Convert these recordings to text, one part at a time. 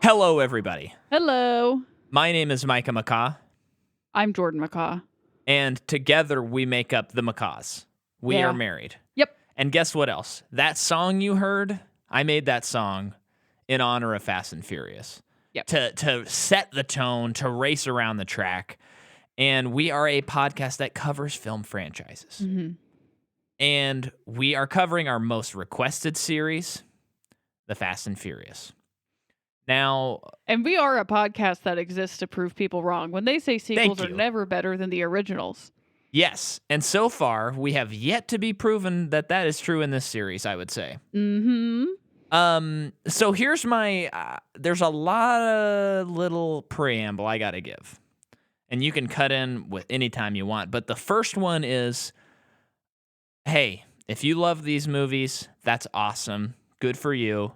Hello, everybody. Hello. My name is Micah McCaw, I'm Jordan Micah. and together we make up the Macaws. We Yeah. are married. Yep. And guess what else? That song you heard, I made that song in honor of Fast and Furious. Yep. To set the tone, to race around the track. And we are a podcast that covers film franchises. Mm-hmm. And we are covering our most requested series, The Fast and Furious. Now, And we are a podcast that exists to prove people wrong. When they say sequels are you. never better than the originals. yes, and so far, we have yet to be proven that that is true in this series, I would say. Mm-hmm. So here's my, there's a lot of little preamble I got to give. And you can cut in with any time you want. But the first one is, hey, if you love these movies, that's awesome. Good for you.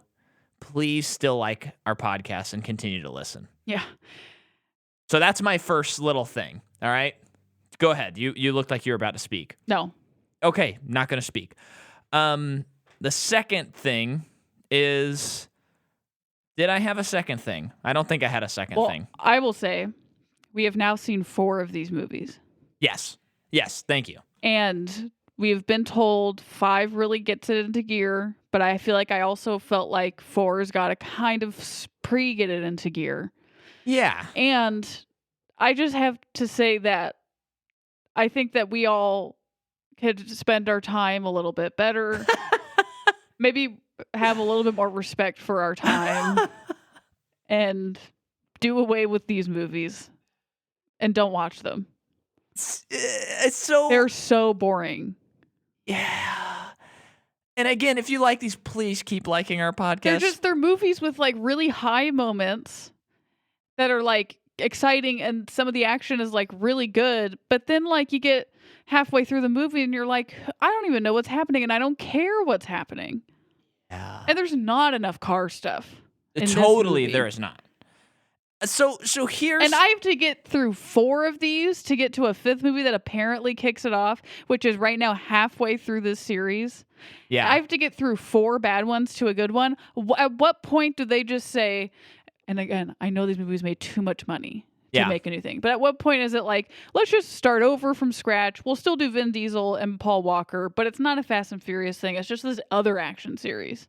Please still like our podcast and continue to listen. Yeah. So that's my first little thing. All right. Go ahead. You looked like you were about to speak. No. Okay, not going to speak. The second thing is, did I have a second thing? I don't think I had a second thing. I will say we have now seen 4 of these movies. Yes, thank you. And we have been told 5 really gets it into gear. But I feel like I also felt like 4's got to kind of get it into gear. Yeah. And I just have to say that I think that we all could spend our time a little bit better. Maybe have a little bit more respect for our time and do away with these movies and don't watch them. It's so... They're so boring. Yeah. And again, if you like these, please keep liking our podcast. They're movies with like really high moments that are like exciting and some of the action is like really good, but then like you get halfway through the movie and you're like, I don't even know what's happening and I don't care what's happening. Yeah. And there's not enough car stuff. Totally, there is not. So here's... And I have to get through 4 of these to get to a 5th movie that apparently kicks it off, which is right now halfway through this series. Yeah. I have to get through 4 bad ones to a good one. At what point do they just say, and again, I know these movies made too much money to make a new thing, but at what point is it like, let's just start over from scratch. We'll still do Vin Diesel and Paul Walker, but it's not a Fast and Furious thing. It's just this other action series.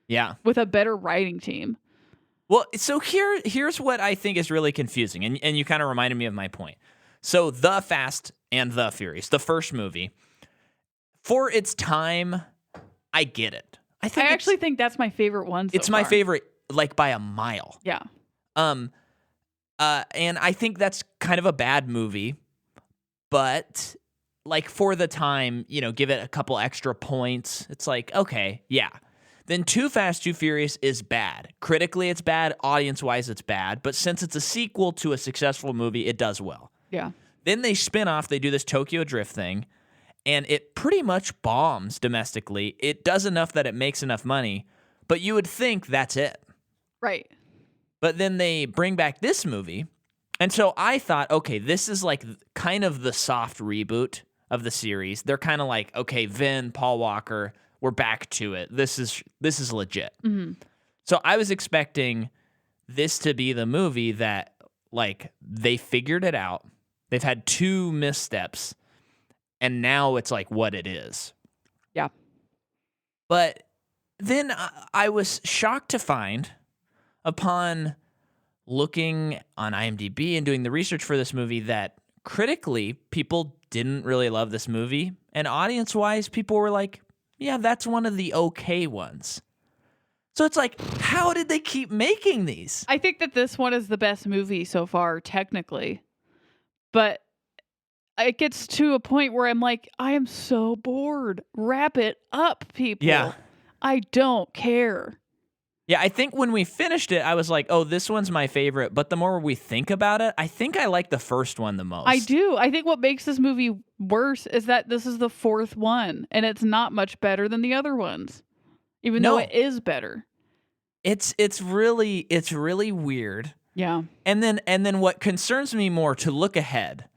Yeah. With a better writing team. Well, so here's what I think is really confusing, and you kind of reminded me of my point. So The Fast and the Furious, the first movie, for its time, I get it. I actually think that's my favorite one so It's my favorite, like, by a mile. Yeah. And I think that's kind of a bad movie, but, like, for the time, give it a couple extra points. It's like, okay, yeah. Then Too Fast, Too Furious is bad. Critically, it's bad. Audience-wise, it's bad. But since it's a sequel to a successful movie, it does well. Yeah. Then they spin off. They do this Tokyo Drift thing, and it pretty much bombs domestically. It does enough that it makes enough money, but you would think that's it. Right. But then they bring back this movie, and so I thought, okay, this is like kind of the soft reboot of the series. They're kind of like, okay, Vin, Paul Walker... we're back to it. This is legit. Mm-hmm. So I was expecting this to be the movie that, like, they figured it out. They've had 2 missteps, and now it's like what it is. Yeah. But then I was shocked to find, upon looking on IMDb and doing the research for this movie, that critically people didn't really love this movie, and audience-wise people were like, yeah, that's one of the okay ones. So it's like, how did they keep making these? I think that this one is the best movie so far, technically. But it gets to a point where I'm like, I am so bored. Wrap it up, people. Yeah. I don't care. Yeah, I think when we finished it, I was like, oh, this one's my favorite. But the more we think about it, I think I like the first one the most. I do. I think what makes this movie worse is that this is the 4th one, and it's not much better than the other ones, even though it is better. It's really weird. Yeah. And then what concerns me more, to look ahead.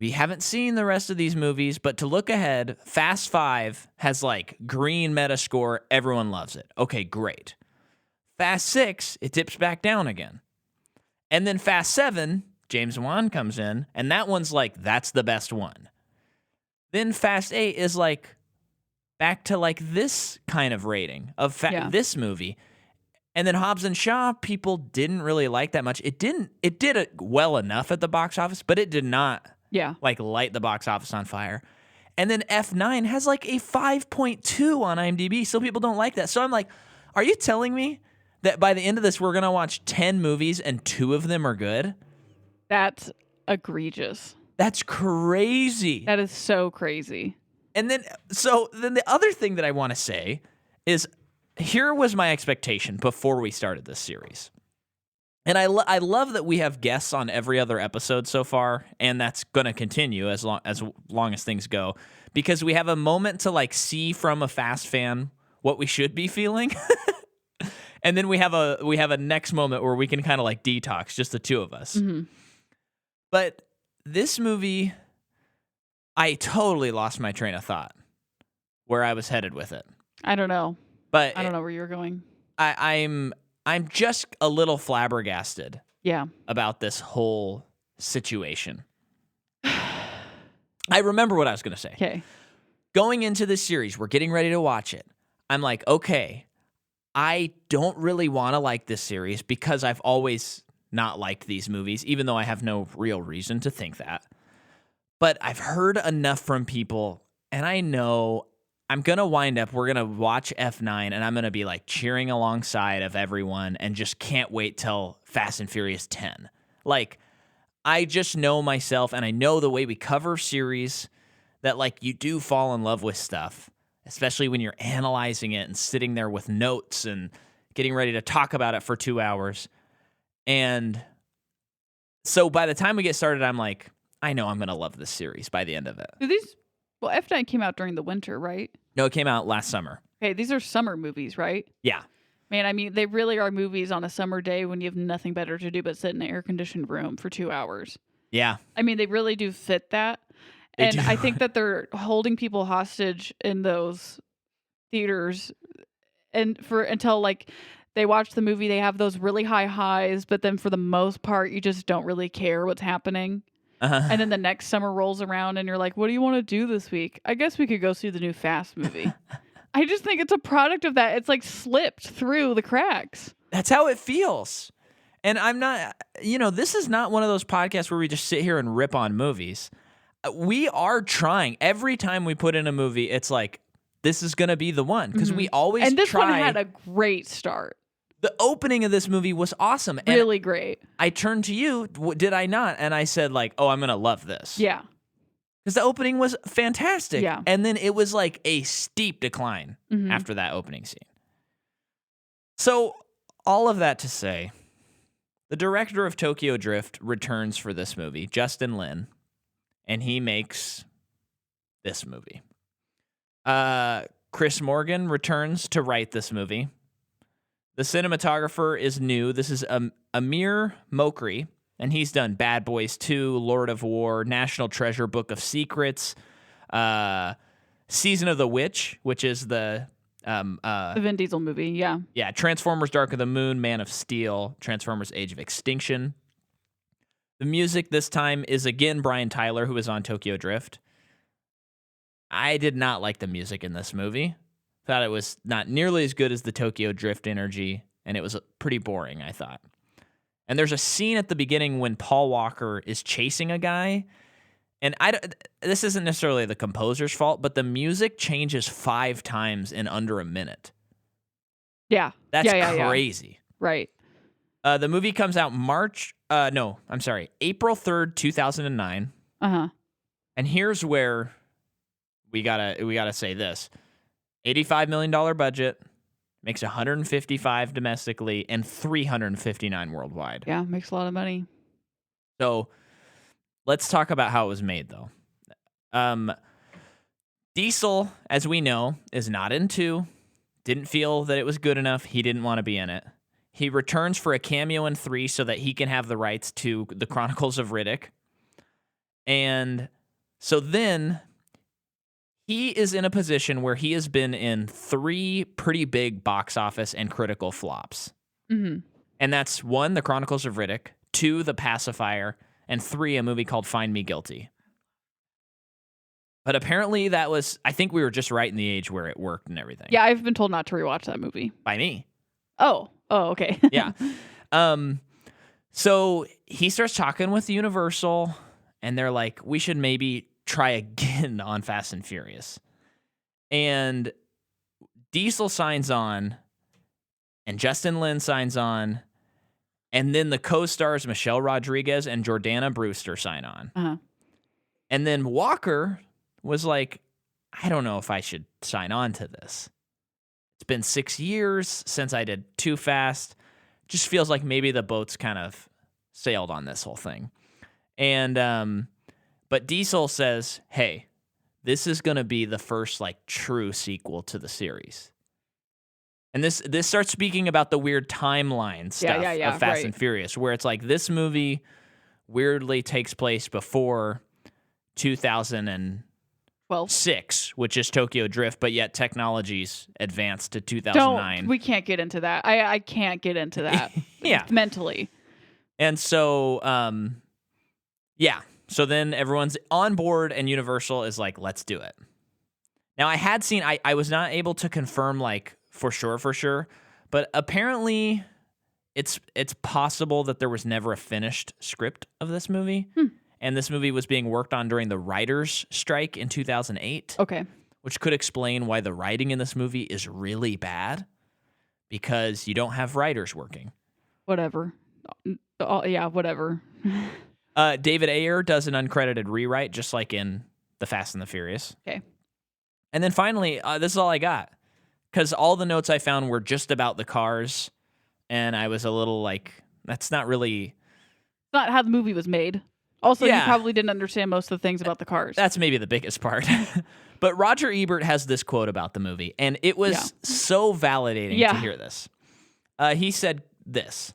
We haven't seen the rest of these movies, but to look ahead, Fast 5 has like green Metascore. Everyone loves it. Okay, great. Fast 6, it dips back down again. And then Fast 7, James Wan comes in, and that one's like, that's the best one. Then Fast 8 is like back to like this kind of rating of this movie. And then Hobbs and Shaw, people didn't really like that much. It did it well enough at the box office, but it did not like light the box office on fire. And then F9 has like a 5.2 on IMDb, so people don't like that. So I'm like, are you telling me that by the end of this, we're going to watch 10 movies and 2 of them are good? That's egregious. That's crazy. That is so crazy. And then the other thing that I want to say is, here was my expectation before we started this series. And I love that we have guests on every other episode so far, and that's going to continue as long as things go, because we have a moment to like see from a Fast fan what we should be feeling. And then we have a next moment where we can kind of like detox, just the two of us. Mm-hmm. But this movie, I totally lost my train of thought where I was headed with it. I don't know. But I don't know where you're going. I'm just a little flabbergasted. Yeah. About this whole situation. I remember what I was going to say. Okay. Going into this series, we're getting ready to watch it. I'm like, okay, I don't really want to like this series because I've always not liked these movies, even though I have no real reason to think that. But I've heard enough from people, and I know I'm going to we're going to watch F9, and I'm going to be like cheering alongside of everyone and just can't wait till Fast and Furious 10. Like, I just know myself, and I know the way we cover series that like you do fall in love with stuff, especially when you're analyzing it and sitting there with notes and getting ready to talk about it for 2 hours. And so by the time we get started, I'm like, I know I'm going to love this series by the end of it. Well, F9 came out during the winter, right? No, it came out last summer. Okay, these are summer movies, right? Yeah. Man, I mean, they really are movies on a summer day when you have nothing better to do but sit in an air-conditioned room for 2 hours. Yeah. I mean, they really do fit that. And I think that they're holding people hostage in those theaters until like they watch the movie, they have those really high highs, but then for the most part, you just don't really care what's happening. Uh-huh. And then the next summer rolls around and you're like, what do you want to do this week? I guess we could go see the new Fast movie. I just think it's a product of that. It's like slipped through the cracks. That's how it feels. And I'm not, this is not one of those podcasts where we just sit here and rip on movies. We are trying. Every time we put in a movie, it's like, this is going to be the one. Because we always try. And this one had a great start. The opening of this movie was awesome. Really great. I turned to you, did I not? And I said like, oh, I'm going to love this. Yeah. Because the opening was fantastic. Yeah. And then it was like a steep decline after that opening scene. So all of that to say, the director of Tokyo Drift returns for this movie, Justin Lin, and he makes this movie. Chris Morgan returns to write this movie. The cinematographer is new. This is Amir Mokri, and he's done Bad Boys 2, Lord of War, National Treasure, Book of Secrets, Season of the Witch, which is the Vin Diesel movie, yeah. Yeah, Transformers Dark of the Moon, Man of Steel, Transformers Age of Extinction. The music this time is again Brian Tyler, who is on Tokyo Drift. I did not like the music in this movie. Thought it was not nearly as good as the Tokyo Drift energy, and it was pretty boring, I thought. And there's a scene at the beginning when Paul Walker is chasing a guy, and this isn't necessarily the composer's fault, but the music changes 5 times in under a minute. Yeah. That's crazy. Yeah. Right. The movie comes out April 3rd, 2009. Uh-huh. And here's where we gotta say this. $85 million budget, makes 155 domestically and 359 worldwide. Yeah, makes a lot of money. So let's talk about how it was made, though. Diesel, as we know, is not in 2. Didn't feel that it was good enough. He didn't want to be in it. He returns for a cameo in 3 so that he can have the rights to the Chronicles of Riddick. And so then he is in a position where he has been in 3 pretty big box office and critical flops. Mhm. And that's 1, The Chronicles of Riddick, 2, The Pacifier, and 3, a movie called Find Me Guilty. But apparently I think we were just right in the age where it worked and everything. Yeah, I've been told not to rewatch that movie. By me. Oh, okay. Yeah. So he starts talking with Universal, and they're like, we should maybe try again on Fast and Furious. And Diesel signs on, and Justin Lin signs on, and then the co-stars Michelle Rodriguez and Jordana Brewster sign on. Uh-huh. And then Walker was like, I don't know if I should sign on to this. It's been 6 years since I did Too Fast. Just feels like maybe the boat's kind of sailed on this whole thing. And but Diesel says, hey, this is going to be the first like true sequel to the series. And this starts speaking about the weird timeline stuff of Fast and Furious, where it's like this movie weirdly takes place before 2006, which is Tokyo Drift, but yet technology's advanced to 2009. We can't get into that. I can't get into that. Yeah. Mentally. And so, yeah. So then everyone's on board, and Universal is like, let's do it. Now, I had seen, I was not able to confirm, like, for sure, but apparently it's possible that there was never a finished script of this movie. And this movie was being worked on during the writers' strike in 2008. Okay. Which could explain why the writing in this movie is really bad, because you don't have writers working. Whatever. Yeah, whatever. David Ayer does an uncredited rewrite, just like in The Fast and the Furious. Okay. And then finally, this is all I got, because all the notes I found were just about the cars, and I was a little like, that's not really... It's not how the movie was made. Also, Yeah. You probably didn't understand most of the things about the cars. That's maybe the biggest part. But Roger Ebert has this quote about the movie, and it was so validating to hear this. He said this: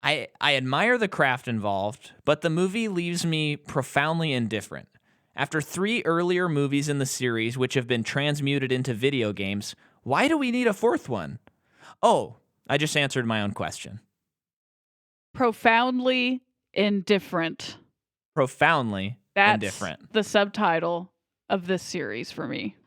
I admire the craft involved, but the movie leaves me profoundly indifferent. After 3 earlier movies in the series, which have been transmuted into video games, why do we need a 4th one? Oh, I just answered my own question. Profoundly indifferent. Profoundly indifferent. That's the subtitle of this series for me.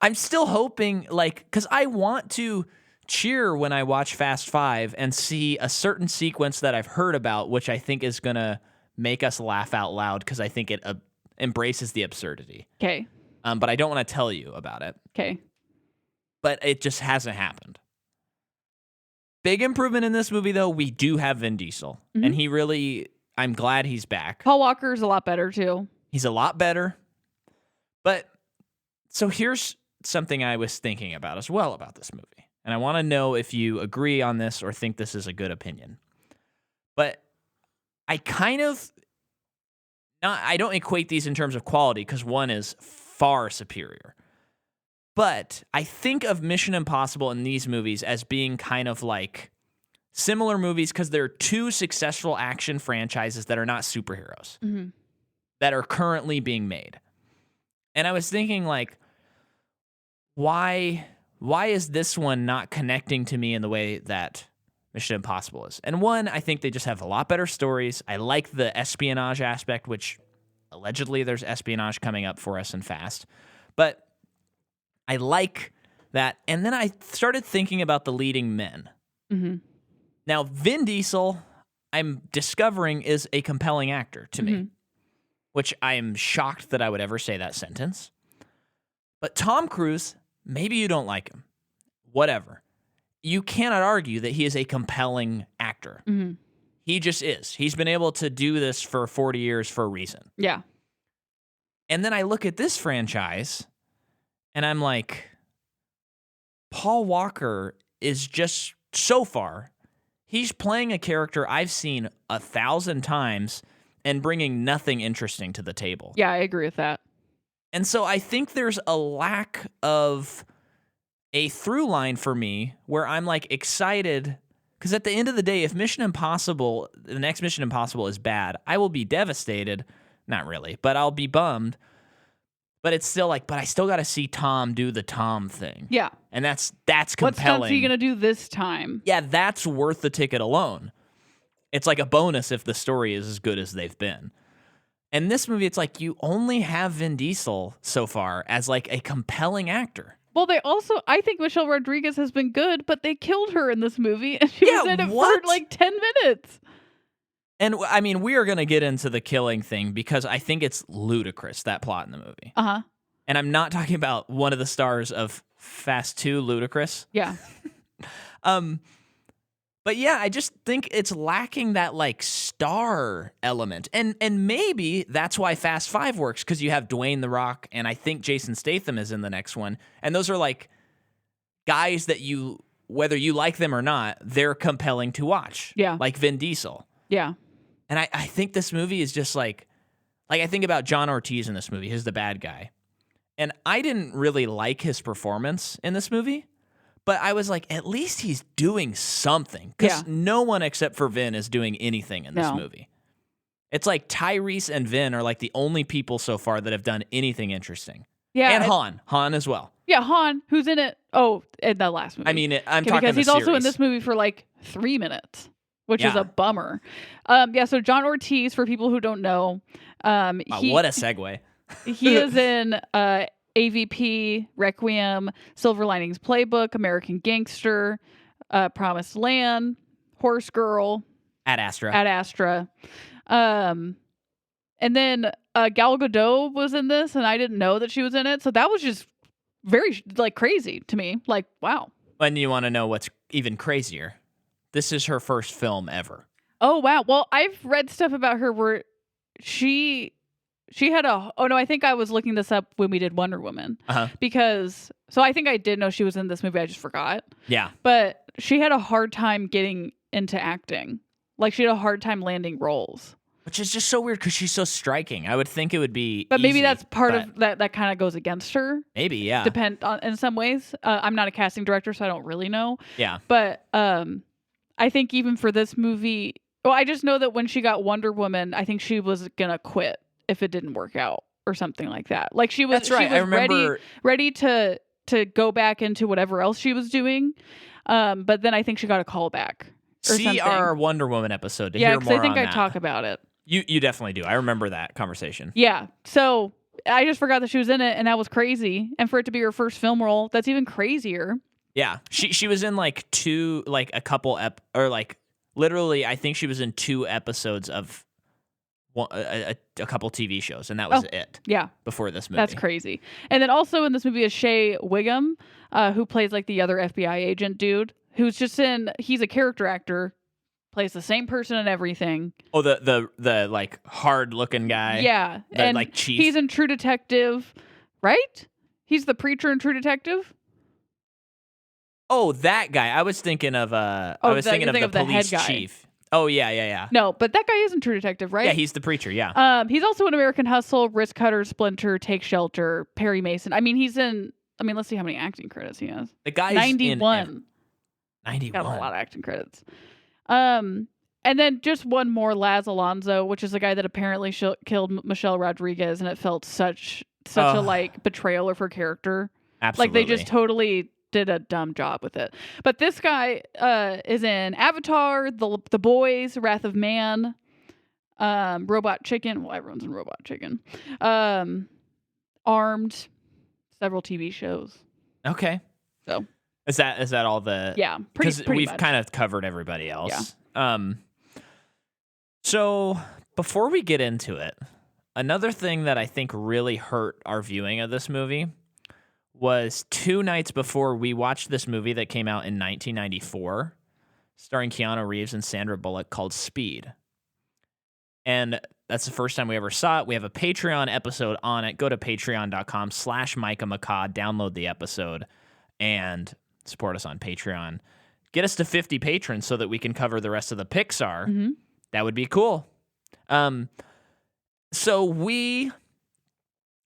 I'm still hoping, like, because I want to cheer when I watch Fast 5 and see a certain sequence that I've heard about, which I think is going to make us laugh out loud, because I think it embraces the absurdity. Okay. But I don't want to tell you about it. Okay. But it just hasn't happened. Big improvement in this movie, though. We do have Vin Diesel. Mm-hmm. And he really, I'm glad he's back. Paul Walker's a lot better, too. He's a lot better. But, so here's something I was thinking about as well about this movie. And I want to know if you agree on this or think this is a good opinion. But I kind of, I don't equate these in terms of quality, because one is far superior. But I think of Mission Impossible in these movies as being kind of like similar movies, because they're 2 successful action franchises that are not superheroes, that are currently being made. And I was thinking, like, why is this one not connecting to me in the way that Mission Impossible is? And one, I think they just have a lot better stories. I like the espionage aspect, which allegedly there's espionage coming up for us in Fast. But I like that. And then I started thinking about the leading men. Mm-hmm. Now, Vin Diesel, I'm discovering, is a compelling actor to me, which I am shocked that I would ever say that sentence. But Tom Cruise, maybe you don't like him. Whatever. You cannot argue that he is a compelling actor. Mm-hmm. He just is. He's been able to do this for 40 years for a reason. Yeah. And then I look at this franchise, and I'm like, Paul Walker is just, so far, he's playing a character I've seen 1,000 times and bringing nothing interesting to the table. Yeah, I agree with that. And so I think there's a lack of a through line for me where I'm like excited, because at the end of the day, if Mission Impossible, the next Mission Impossible is bad, I will be devastated. Not really, but I'll be bummed. But it's still like, but I still got to see Tom do the Tom thing. Yeah. And that's What compelling. stunts are you going to do this time? Yeah, that's worth the ticket alone. It's like a bonus if the story is as good as they've been. And this movie, it's like you only have Vin Diesel so far as like a compelling actor. Well, I think Michelle Rodriguez has been good, but they killed her in this movie, and she was in it for like 10 minutes. And I mean, we are going to get into the killing thing because I think it's ludicrous, that plot in the movie. Uh-huh. And I'm not talking about one of the stars of Fast 2, Ludacris. Yeah. But yeah, I just think it's lacking that like star element. And maybe that's why Fast 5 works, because you have Dwayne The Rock, and I think Jason Statham is in the next one. And those are like guys that you, whether you like them or not, they're compelling to watch. Yeah. Like Vin Diesel. Yeah. And I think this movie is just like I think about John Ortiz in this movie. He's the bad guy. And I didn't really like his performance in this movie, but I was like, at least he's doing something. Because no one except for Vin is doing anything in this movie. It's like Tyrese and Vin are like the only people so far that have done anything interesting. Yeah. And Han as well. Yeah, Han, who's in it. Oh, in the last movie. I mean, I'm talking because he's the also in series. this movie for like 3 minutes. Which is a bummer. So John Ortiz, for people who don't know, what a segue. He is in AVP, Requiem, Silver Linings Playbook, American Gangster, Promised Land, Horse Girl, Ad Astra. And then Gal Gadot was in this, and I didn't know that she was in it. So that was just very like crazy to me. Like, wow. And you want to know what's even crazier? This is her first film ever. Oh, wow. Well, I've read stuff about her where she had I think I was looking this up when we did Wonder Woman. Because, so I think I did know she was in this movie. I just forgot. Yeah. But she had a hard time getting into acting. Like, she had a hard time landing roles. Which is just so weird because she's so striking. I would think it would be But maybe easy, that's part of that kind of goes against her. Maybe, yeah. Depend on in some ways. I'm not a casting director, so I don't really know. Yeah. But I think even for this movie, I just know that when she got Wonder Woman, I think she was gonna quit if it didn't work out or something like that. Like she was, that's right. She was I remember ready to go back into whatever else she was doing. But then I think she got a call back. See our Wonder Woman episode to hear more on that. Yeah, because I think I talk about it. You definitely do. I remember that conversation. Yeah. So I just forgot that she was in it, and that was crazy. And for it to be her first film role, that's even crazier. Yeah, she was in like a couple literally I think she was in 2 episodes of a couple TV shows, and that was it. Yeah, before this movie. That's crazy. And then also in this movie is Shea Wiggum, who plays like the other FBI agent dude, who's just he's a character actor, plays the same person in everything. Oh, the like hard looking guy. Yeah, and like chief. He's in True Detective, right? He's the preacher in True Detective. Oh, that guy. I was thinking of I was thinking of the police chief. Oh, yeah. No, but that guy is in True Detective, right? Yeah, he's the preacher, yeah. He's also in American Hustle, Risk Cutter, Splinter, Take Shelter, Perry Mason. I mean, let's see how many acting credits he has. The guy's 91. 91. Got a lot of acting credits. And then just one more, Laz Alonso, which is the guy that apparently killed Michelle Rodriguez, and it felt such a like betrayal of her character. Absolutely. Like they just totally did a dumb job with it. But this guy is in Avatar, The Boys, Wrath of Man, Robot Chicken. Well, everyone's in Robot Chicken. Armed, several TV shows. Okay. So is that all the? Yeah, pretty we've much. kind of covered everybody else. Yeah. So before we get into it, another thing that I think really hurt our viewing of this movie was 2 nights before we watched this movie that came out in 1994, starring Keanu Reeves and Sandra Bullock, called Speed. And that's the first time we ever saw it. We have a Patreon episode on it. Go to patreon.com/MicahMcCaw, download the episode, and support us on Patreon. Get us to 50 patrons so that we can cover the rest of the Pixar. Mm-hmm. That would be cool. So we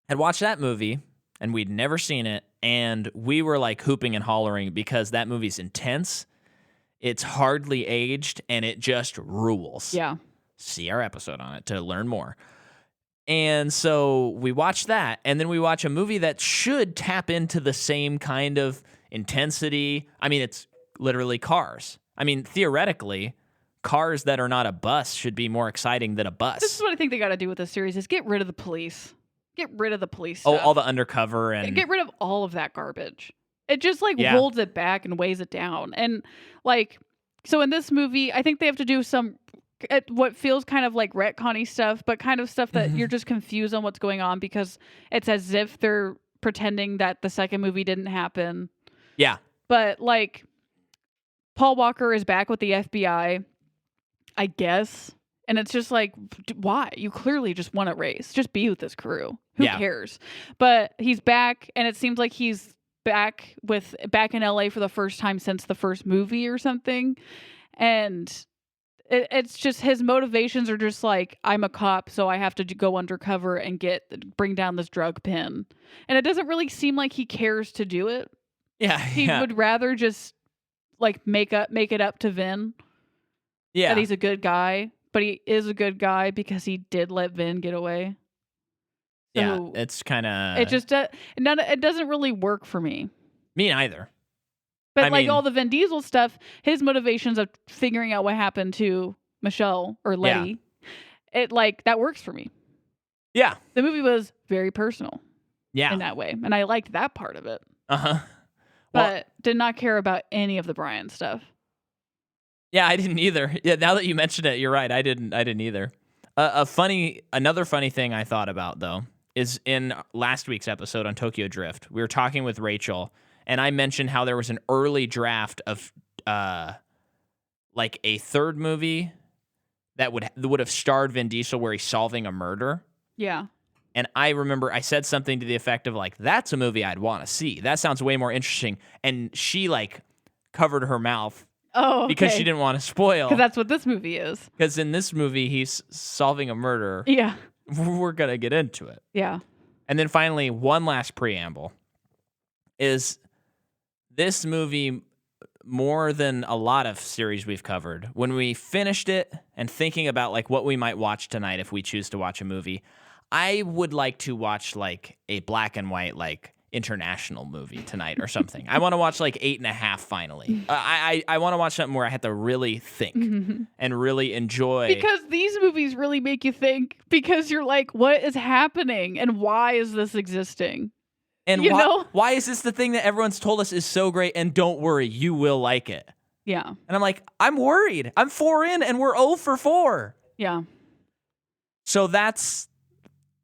had watched that movie, and we'd never seen it, and we were like hooping and hollering because that movie's intense. It's hardly aged, and it just rules. Yeah. See our episode on it to learn more. And so we watch that, and then we watch a movie that should tap into the same kind of intensity. I mean, it's literally Cars. I mean, theoretically, cars that are not a bus should be more exciting than a bus. This is what I think they got to do with this series: is get rid of the police, get rid of the police Oh, stuff. all the undercover and Get rid of all of that garbage. It just like Yeah. holds it back and weighs it down. And like, so in this movie, I think they have to do some what feels kind of like retconny stuff, but kind of stuff that Mhm. you're just confused on what's going on because it's as if they're pretending that the second movie didn't happen. yeah, But like, Paul Walker is back with the FBI, I guess. And it's just like, why? You clearly just want to race. Just be with this crew. Who Yeah. cares? But he's back, and it seems like he's back in LA for the first time since the first movie or something. And it's just his motivations are just like, I'm a cop, so I have to go undercover and bring down this drug pin. And it doesn't really seem like he cares to do it. yeah, He yeah, would rather just like make it up to Vin yeah. that he's a good guy, but he is a good guy because he did let Vin get away. Yeah, So it's kind of it just it doesn't really work for me. me neither. But I like mean- all the Vin Diesel stuff, his motivations of figuring out what happened to Michelle or Letty, it like that works for me. Yeah, The movie was very personal yeah, in that way, and I liked that part of it. Well, But did not care about any of the Brian stuff. yeah, I didn't either. Yeah, now that you mentioned it, you're right. I didn't either. Another funny thing I thought about though is in last week's episode on Tokyo Drift, we were talking with Rachel, and I mentioned how there was an early draft of like a third movie that would have starred Vin Diesel where he's solving a murder. Yeah. And I remember I said something to the effect of like, that's a movie I'd want to see. That sounds way more interesting. And she like covered her mouth Oh, because she didn't want to spoil. Because that's what this movie is. Because in this movie, he's solving a murder. Yeah. We're going to get into it. Yeah. And then finally, one last preamble is this movie, more than a lot of series we've covered, when we finished it and thinking about like what we might watch tonight if we choose to watch a movie, I would like to watch like a black and white like international movie tonight or something. I want to watch like 8.5 finally. I want to watch something where I have to really think and really enjoy. Because these movies really make you think, because you're like, what is happening and why is this existing? And you know? why is this the thing that everyone's told us is so great? And don't worry, you will like it. Yeah. And I'm like, I'm worried. I'm 4 in and we're 0 for 4. Yeah. So that's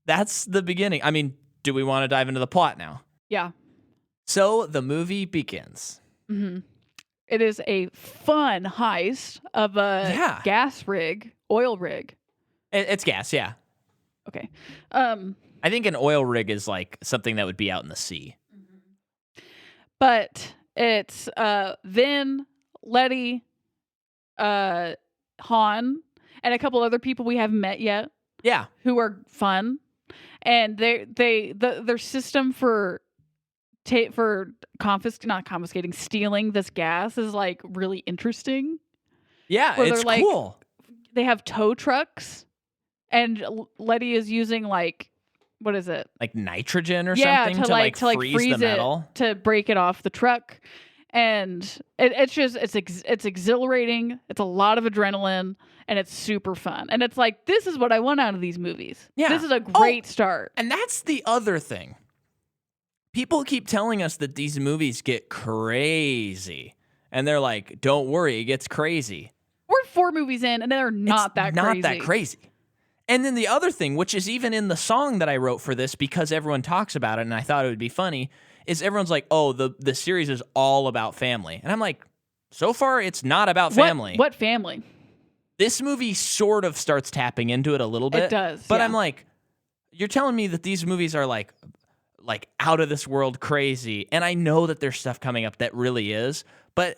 the beginning. I mean, do we want to dive into the plot now? Yeah. So the movie begins. Mm-hmm. It is a fun heist of a gas rig, oil rig. It's gas, yeah. Okay. I think an oil rig is like something that would be out in the sea. But it's Vin, Letty, Han, and a couple other people we haven't met yet. Yeah. Who are fun. And their system for not confiscating, stealing this gas is like really interesting. Yeah, Where it's they're, like, cool. They have tow trucks, and Letty is using like, what is it? Like nitrogen or something to like freeze the metal. To break it off the truck. And it's exhilarating. It's a lot of adrenaline, and it's super fun. And it's like, this is what I want out of these movies. Yeah. This is a great start. And that's the other thing. People keep telling us that these movies get crazy. And they're like, don't worry, it gets crazy. We're 4 movies in, and they're not that crazy. Not that crazy. And then the other thing, which is even in the song that I wrote for this, because everyone talks about it, and I thought it would be funny, is everyone's like, oh, the series is all about family. And I'm like, so far, it's not about family. What family? This movie sort of starts tapping into it a little bit. It does, But yeah. I'm like, you're telling me that these movies are like out of this world crazy. And I know that there's stuff coming up that really is, but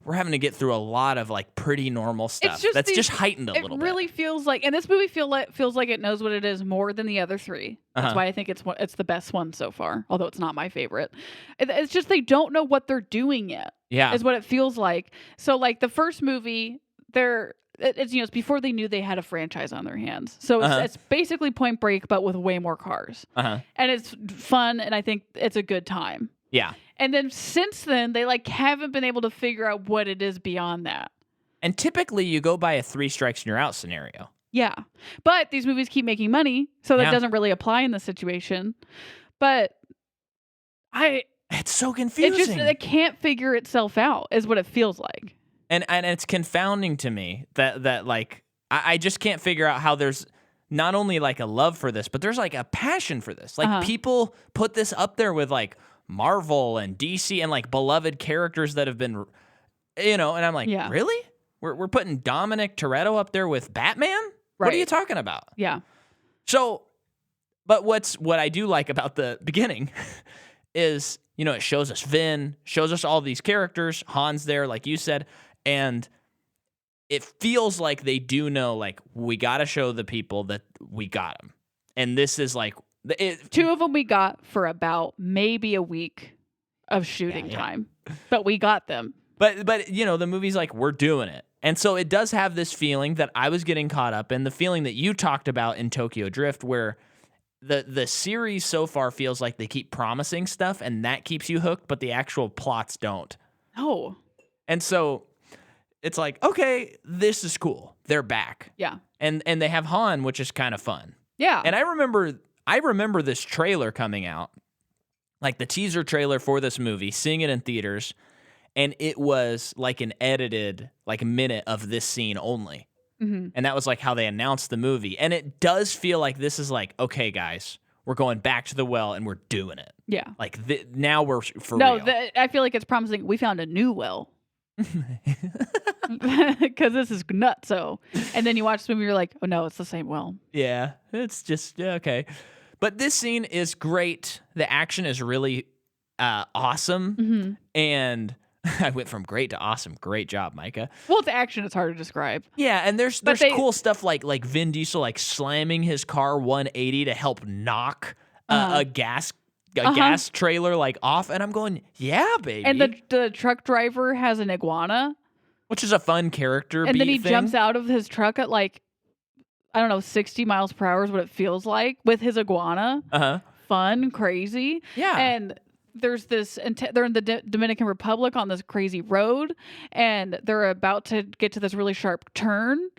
we're having to get through a lot of like pretty normal stuff. That's just heightened a little bit. It really feels like, and this movie feels like it knows what it is more than the other 3. That's why I think it's the best one so far, although it's not my favorite. It's just they don't know what they're doing yet. Yeah. Is what it feels like. So like the first movie, they're it's it's before they knew they had a franchise on their hands. So Uh-huh. it's Basically Point Break, but with way more cars. Uh-huh. And it's fun, and I think it's a good time. Yeah. And then since then, they like haven't been able to figure out what it is beyond that. And typically you go by a 3 strikes and you're out scenario. Yeah. But these movies keep making money, so that Yeah. doesn't really apply in this situation. But It's so confusing. it can't figure itself out, is what it feels like. And it's confounding to me that like I just can't figure out how there's not only like a love for this, but there's like a passion for this. Like people put this up there with like Marvel and DC and like beloved characters that have been, and I'm like, really? We're putting Dominic Toretto up there with Batman? What are you talking about? Yeah. So, but what I do like about the beginning is, it shows us Vin, shows us all these characters, Han's there, like you said, and it feels like they do know, like, we got to show the people that we got them. And this is like... 2 of them we got for about maybe a week of shooting time, but we got them. But the movie's like, we're doing it. And so it does have this feeling that I was getting caught up in, the feeling that you talked about in Tokyo Drift, where the series so far feels like they keep promising stuff and that keeps you hooked, but the actual plots don't. Oh. And so it's like, okay, this is cool. They're back. Yeah. And they have Han, which is kind of fun. Yeah. And I remember this trailer coming out, like the teaser trailer for this movie, seeing it in theaters, and it was like an edited like minute of this scene only. Mm-hmm. And that was like how they announced the movie. And it does feel like this is like, okay, guys, we're going back to the well and we're doing it. Yeah. Like now we're for real. I feel like it's promising we found a new well. Because this is nuts. And then you watch the movie, you're like, oh no, it's the same well. Yeah, it's just okay. But this scene is great. The action is really awesome. Mm-hmm. And I went from great to awesome. Great job, Micah. Well, it's action. It's hard to describe. Yeah, and there's cool stuff like Vin Diesel like slamming his car 180 to help knock a gas trailer like off, and I'm going, yeah, baby. And the truck driver has an iguana, which is a fun character. And then he jumps out of his truck at like, I don't know, 60 miles per hour is what it feels like with his iguana. Fun, crazy. Yeah. And there's this, they're in the Dominican Republic on this crazy road, and they're about to get to this really sharp turn,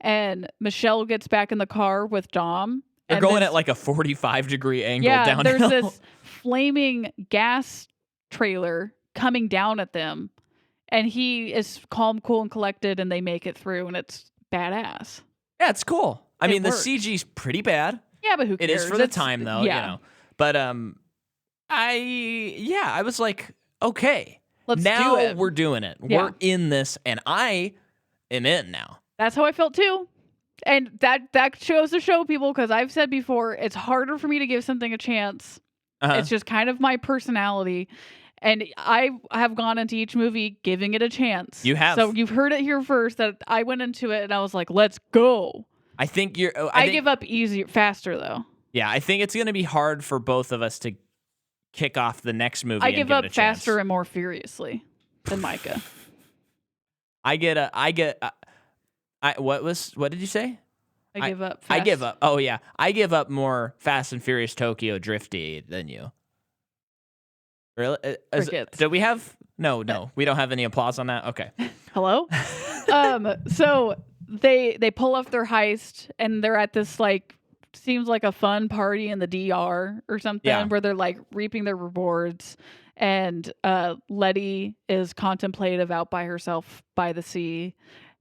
and Michelle gets back in the car with Dom. They're going at like a 45-degree angle downhill. There's this flaming gas trailer coming down at them, and he is calm, cool, and collected, and they make it through, and it's badass. Yeah, it's cool. I mean, works. The CG's pretty bad. Yeah, but who cares? It is for the time, though, But I was like, okay, let's now do it. We're doing it. Yeah. We're in this, and I am in now. That's how I felt too. And that shows to show people, because I've said before, it's harder for me to give something a chance. It's just kind of my personality. And I have gone into each movie giving it a chance. You have. So you've heard it here first that I went into it and I was like, let's go. I think I give up faster though. Yeah, I think it's going to be hard for both of us to kick off the next movie. I give up faster and more furiously than Micah. What did you say? I give up. I give up. Oh yeah, I give up more Fast and Furious Tokyo Drifty than you. Really? Do we have? No, we don't have any applause on that. Okay. Hello. So they pull off their heist, and they're at this like seems like a fun party in the DR or something, where they're like reaping their rewards. And Letty is contemplative out by herself by the sea.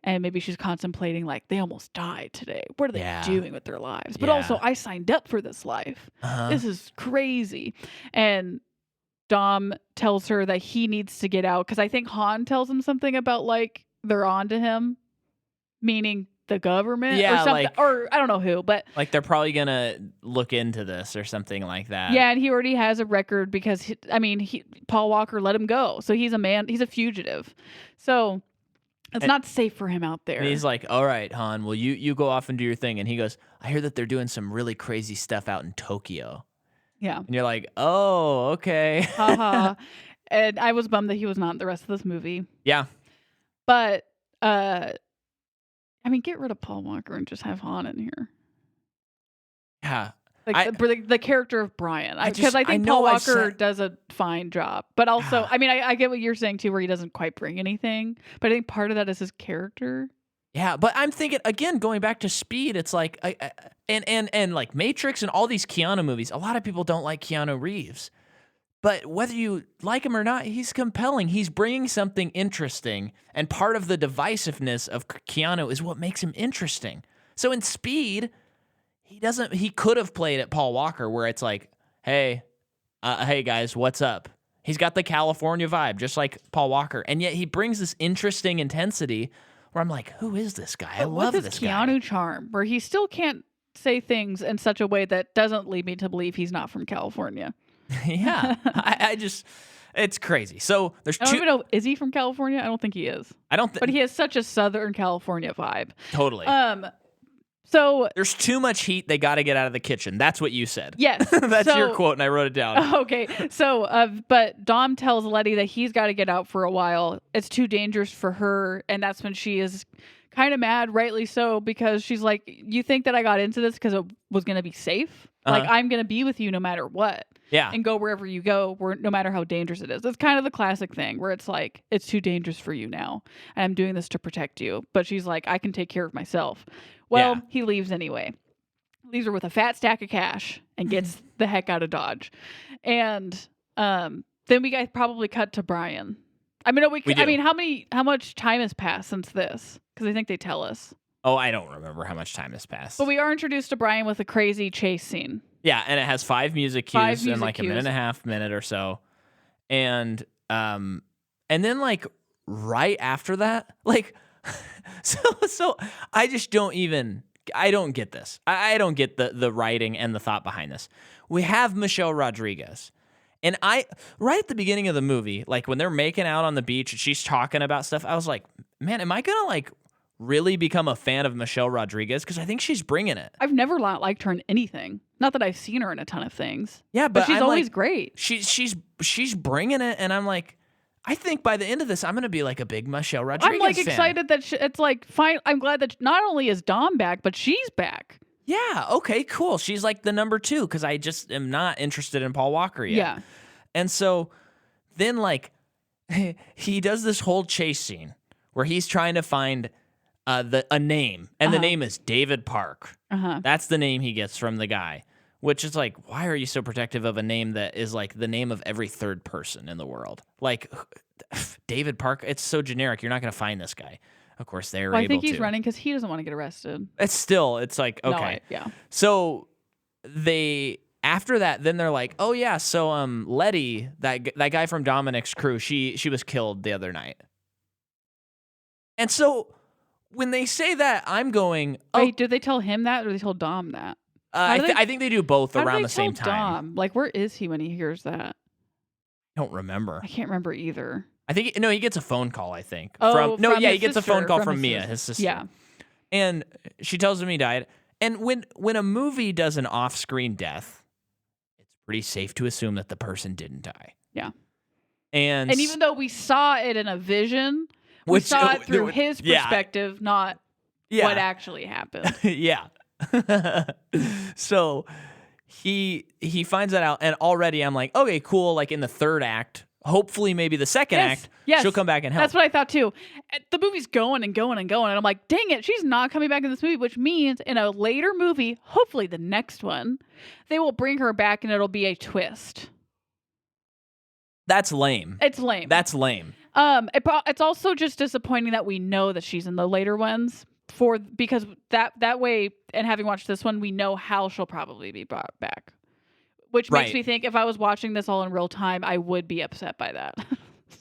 And maybe she's contemplating, like, they almost died today. What are they doing with their lives? But also, I signed up for this life. This is crazy. And Dom tells her that he needs to get out, because I think Han tells him something about, like, they're on to him, meaning the government or something. Or I don't know who, but... Like, they're probably going to look into this or something like that. Yeah, and he already has a record because, Paul Walker let him go. So he's a fugitive. So... It's not safe for him out there. And he's like, all right, Han, well, you go off and do your thing. And he goes, I hear that they're doing some really crazy stuff out in Tokyo. Yeah. And you're like, oh, okay. And I was bummed that he was not in the rest of this movie. Yeah. But, I I mean, get rid of Paul Walker and just have Han in here. Yeah. Like I the character of Brian, I because just I I think know Paul I've Walker said does a fine job. But also, I mean, I get what you're saying too, where he doesn't quite bring anything. But I think part of that is his character. Yeah, but I'm thinking again, going back to Speed, it's like and like Matrix and all these Keanu movies. A lot of people don't like Keanu Reeves, but whether you like him or not, he's compelling. He's bringing something interesting, and part of the divisiveness of Keanu is what makes him interesting. So in Speed, he doesn't. He could have played at Paul Walker, where it's like, hey, hey guys, what's up? He's got the California vibe, just like Paul Walker, and yet he brings this interesting intensity. Where I'm like, who is this guy? I love What's this his guy. Keanu charm, where he still can't say things in such a way that doesn't lead me to believe he's not from California. Yeah, I just, it's crazy. So there's I don't two. even know, is he from California? I don't think he is. I don't But think he has such a Southern California vibe. totally. So There's too much heat. They got to get out of the kitchen. That's what you said. yes, That's your so- quote, and I wrote it down. Okay, so but Dom tells Letty that he's got to get out for a while. It's too dangerous for her, and that's when she is kind of mad, rightly so, because she's like, "You think that I got into this because it was going to be safe? Like I'm going to be with you no matter what, Yeah. and go wherever you go, no matter how dangerous it is." It's kind of the classic thing where it's like, "It's too dangerous for you now, and I'm doing this to protect you." But she's like, "I can take care of myself." Well, Yeah. he leaves anyway. Leaves her with a fat stack of cash and gets the heck out of Dodge. And then we guys probably cut to Brian. I mean, We do. I mean, how much time has passed since this? Because I think they tell us. Oh, I don't remember how much time has passed. But we are introduced to Brian with a crazy chase scene. Yeah, and it has 5 music cues 5 in music like a minute and a half, minute or so, and then like right after that, like, so I just don't even. I don't get this. I don't get the writing and the thought behind this. We have Michelle Rodriguez. And right at the beginning of the movie, like when they're making out on the beach and she's talking about stuff, I was like, man, am I going to like really become a fan of Michelle Rodriguez? Because I think she's bringing it. I've never liked her in anything. Not that I've seen her in a ton of things. Yeah, But she's I'm always like, great. She's bringing it. And I'm like, I think by the end of this, I'm going to be like a big Michelle Rodriguez I'm like fan. excited that it's like fine. I'm glad that not only is Dom back, but she's back. Yeah, okay, cool. She's like the number 2 because I just am not interested in Paul Walker yet. Yeah. And so then, like, he does this whole chase scene where he's trying to find a name, and the name is David Park. That's the name he gets from the guy, which is like, why are you so protective of a name that is like the name of every third person in the world? Like, David Park, it's so generic. You're not going to find this guy. Of course, they're Well, able to. I think he's running because he doesn't want to get arrested. It's like, okay. Yeah. So after that, then they're like, oh yeah, so Letty, that guy from Dominic's crew, she was killed the other night. And so when they say that, I'm going, oh, Wait, did they tell him that or they told Dom that? I think they do both How do around they the same tell time. Dom? Like, where is he when he hears that? I don't remember. I can't remember either. I think he gets a phone call. I think Oh, from he his gets a sister, phone call from from his Mia, sister. his sister. Yeah. And she tells him he died. And when a movie does an off-screen death, it's pretty safe to assume that the person didn't die. Yeah. And even though we saw it in a vision, we saw it through his perspective, not what actually happened. Yeah. So he finds that out, and already I'm like, okay, cool. Like in the third act, hopefully maybe the second act, she'll come back and help. That's what I thought too. The movie's going and going and going, and I'm like, dang it, she's not coming back in this movie, which means in a later movie, hopefully the next one, they will bring her back and it'll be a twist. That's lame. It's lame. That's lame. It's also just disappointing that we know that she's in the later ones because that way, and having watched this one, we know how she'll probably be brought back. Which makes me think if I was watching this all in real time, I would be upset by that.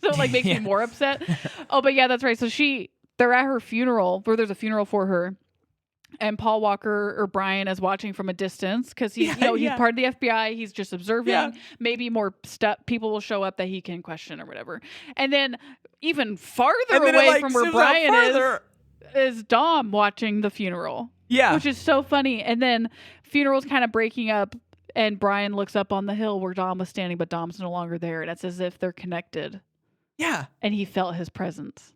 So it makes me more upset. Oh, but yeah, that's right. So they're at her funeral, where there's a funeral for her, and Paul Walker or Brian is watching from a distance because he's part of the FBI. He's just observing. Yeah. Maybe more people will show up that he can question or whatever. And then even farther away from where Brian is Dom watching the funeral. Yeah, which is so funny. And then funeral's kind of breaking up. And Brian looks up on the hill where Dom was standing, but Dom's no longer there. And it's as if they're connected. Yeah. And he felt his presence.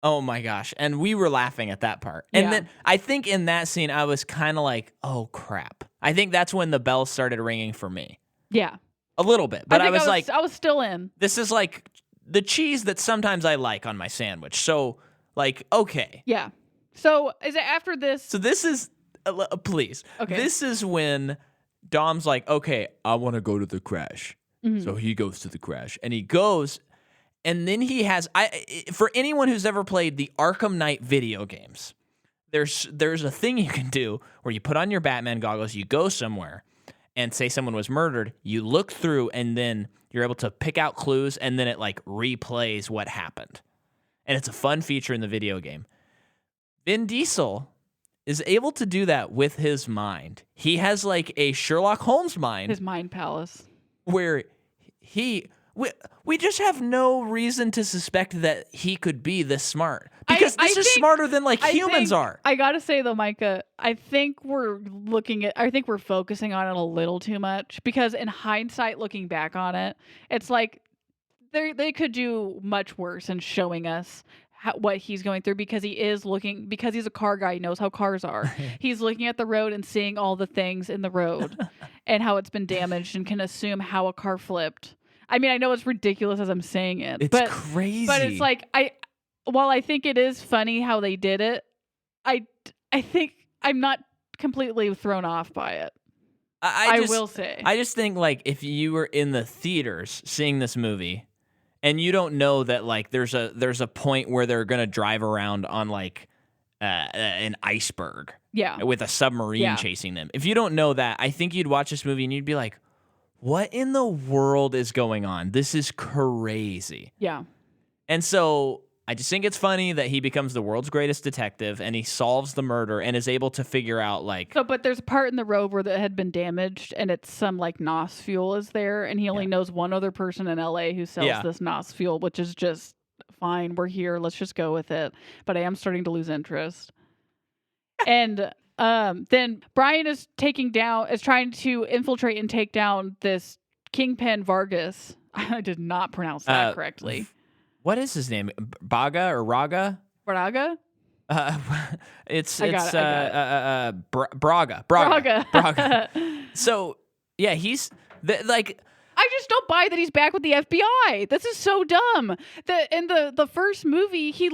Oh my gosh. And we were laughing at that part. Yeah. And then I think in that scene, I was kind of like, oh crap. I think that's when the bells started ringing for me. Yeah. A little bit. But I think was like, I was still in. this is like the cheese that sometimes I like on my sandwich. So, like, okay. Yeah. So is it after this? So this is, please. Okay. This is when Dom's like, okay, I want to go to the crash. Mhm. So he goes to the crash. And he goes, and then he has, for anyone who's ever played the Arkham Knight video games, there's a thing you can do where you put on your Batman goggles, you go somewhere, and say someone was murdered, you look through, and then you're able to pick out clues, and then it like replays what happened. And it's a fun feature in the video game. Vin Diesel is able to do that with his mind. He has like a Sherlock Holmes mind. His mind palace. Where we just have no reason to suspect that he could be this smart. Because this is smarter than like humans are. I gotta say though, Micah, I think we're focusing on it a little too much, because in hindsight, looking back on it, it's like they could do much worse in showing us what he's going through, because because he's a car guy, he knows how cars are. He's looking at the road and seeing all the things in the road and how it's been damaged, and can assume how a car flipped. I mean, I know it's ridiculous as I'm saying it. It's crazy. But it's like, while I think it is funny how they did it, I think I'm not completely thrown off by it. I will say. I just think, like, if you were in the theaters seeing this movie and you don't know that, like, there's a point where they're going to drive around on, like, an iceberg. Yeah. With a submarine chasing them. If you don't know that, I think you'd watch this movie and you'd be like, what in the world is going on? This is crazy. Yeah. And so I just think it's funny that he becomes the world's greatest detective and he solves the murder and is able to figure out, like... So, but there's a part in the road where it had been damaged, and it's some, like, NOS fuel is there, and he only knows one other person in LA who sells this NOS fuel, which is just, fine, we're here, let's just go with it. But I am starting to lose interest. And... then Brian is trying to infiltrate and take down this Kingpin Vargas. I did not pronounce that correctly. What is his name? Baga or Raga? Braga? It's Braga. Braga. So yeah, he's like. I just don't buy that he's back with the FBI. This is so dumb. In the first movie, he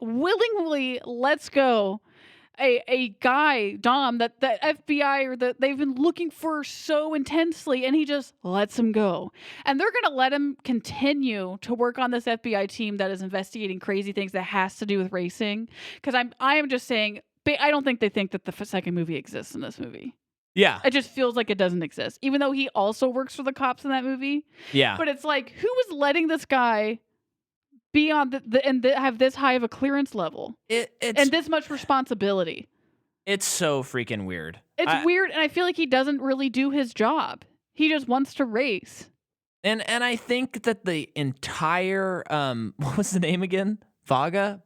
willingly lets go a guy, Dom, that the FBI or that they've been looking for so intensely, and he just lets him go. And they're going to let him continue to work on this FBI team that is investigating crazy things that has to do with racing. Because I am just saying, I don't think they think that the second movie exists in this movie. Yeah. It just feels like it doesn't exist, even though he also works for the cops in that movie. Yeah. But it's like, who was letting this guy be on have this high of a clearance level and this much responsibility? It's so freaking weird. It's weird, and I feel like he doesn't really do his job. He just wants to race. And I think that the entire what was the name again? Baga?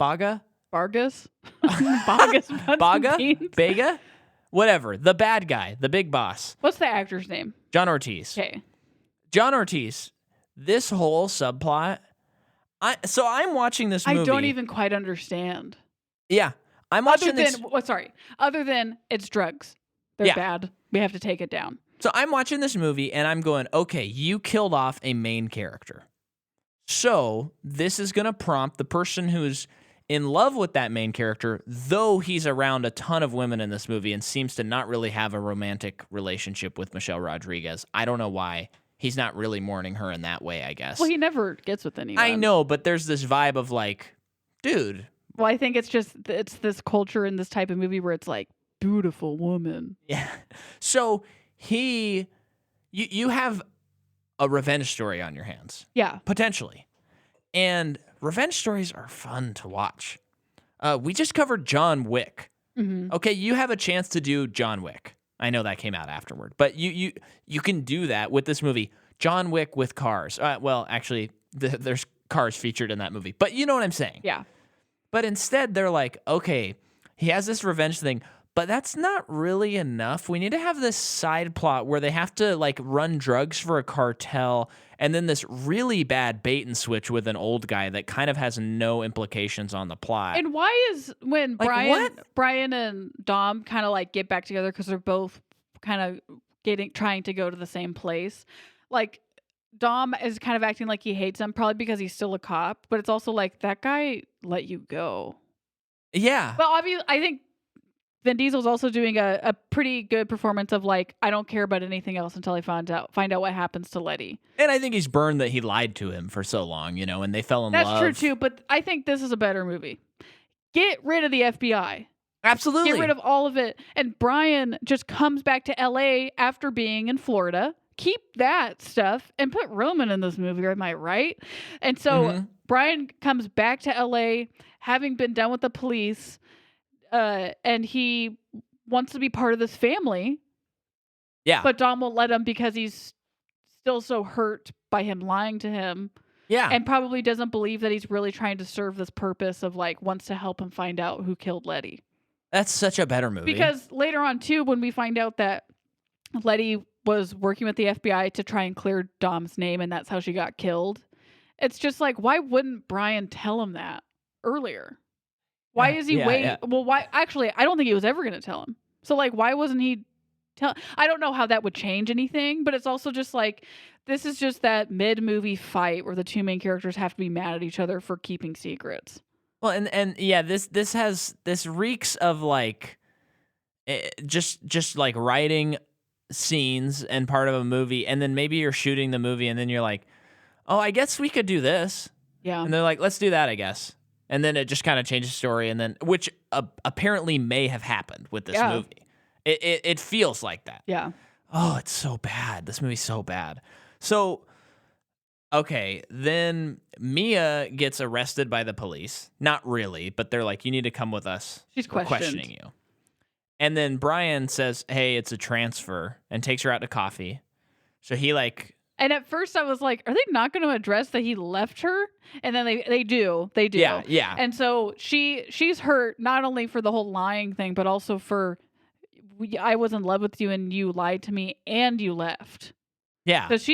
Vargas? Vargas? Baga? Bega? Whatever. The bad guy, the big boss. What's the actor's name? John Ortiz. Okay. John Ortiz. This whole subplot. I'm watching this movie. I don't even quite understand. Yeah. I'm watching Other than it's drugs. They're bad. We have to take it down. So I'm watching this movie and I'm going, okay, you killed off a main character. So this is going to prompt the person who's in love with that main character, though he's around a ton of women in this movie and seems to not really have a romantic relationship with Michelle Rodriguez. I don't know why. He's not really mourning her in that way, I guess. Well, he never gets with anyone. I know, but there's this vibe of like, dude. Well, I think it's this culture in this type of movie where it's like, beautiful woman. Yeah. So you have a revenge story on your hands. Yeah. Potentially. And revenge stories are fun to watch. We just covered John Wick. Mm-hmm. Okay, you have a chance to do John Wick. I know that came out afterward, but you can do that with this movie. John Wick with cars. Well, actually, there's cars featured in that movie, but you know what I'm saying. Yeah. But instead, they're like, okay, he has this revenge thing, but that's not really enough. We need to have this side plot where they have to like run drugs for a cartel, and then this really bad bait and switch with an old guy that kind of has no implications on the plot. And why is when Like, Brian and Dom kind of like get back together because they're both kind of trying to go to the same place. Like Dom is kind of acting like he hates him, probably because he's still a cop, but it's also like that guy let you go. Yeah. Well, obviously, I think Vin Diesel's also doing a pretty good performance of like, I don't care about anything else until I find out what happens to Letty. And I think he's burned that he lied to him for so long, and they fell in That's love. true too, but I think this is a better movie. Get rid of the FBI. Absolutely. Get rid of all of it. And Brian just comes back to LA after being in Florida. Keep that stuff and put Roman in this movie, am I right? And so Brian comes back to LA having been done with the police, and he wants to be part of this family. Yeah. But Dom won't let him because he's still so hurt by him lying to him. Yeah. And probably doesn't believe that he's really trying to serve this purpose of like wants to help him find out who killed Letty. That's such a better movie. Because later on too, when we find out that Letty was working with the FBI to try and clear Dom's name and that's how she got killed, it's just like, why wouldn't Brian tell him that earlier? Why is he waiting? Yeah. Well, why? Actually, I don't think he was ever going to tell him. So like, why wasn't he I don't know how that would change anything, but it's also just like, this is just that mid-movie fight where the two main characters have to be mad at each other for keeping secrets. Well, and yeah, this reeks of like just like writing scenes and part of a movie, and then maybe you're shooting the movie, and then you're like, oh, I guess we could do this. Yeah. And they're like, let's do that, I guess. And then it just kind of changes the story, and then which apparently may have happened with this movie. It feels like that. Yeah. Oh, it's so bad. This movie's so bad. So, okay, then Mia gets arrested by the police. Not really, but they're like, you need to come with us. She's We're questioning you. And then Brian says, hey, it's a transfer, and takes her out to coffee. So he like... And at first I was like, are they not going to address that he left her? And then they do. They do. Yeah. And so she's hurt not only for the whole lying thing, but also for... I was in love with you and you lied to me and you left. Yeah. So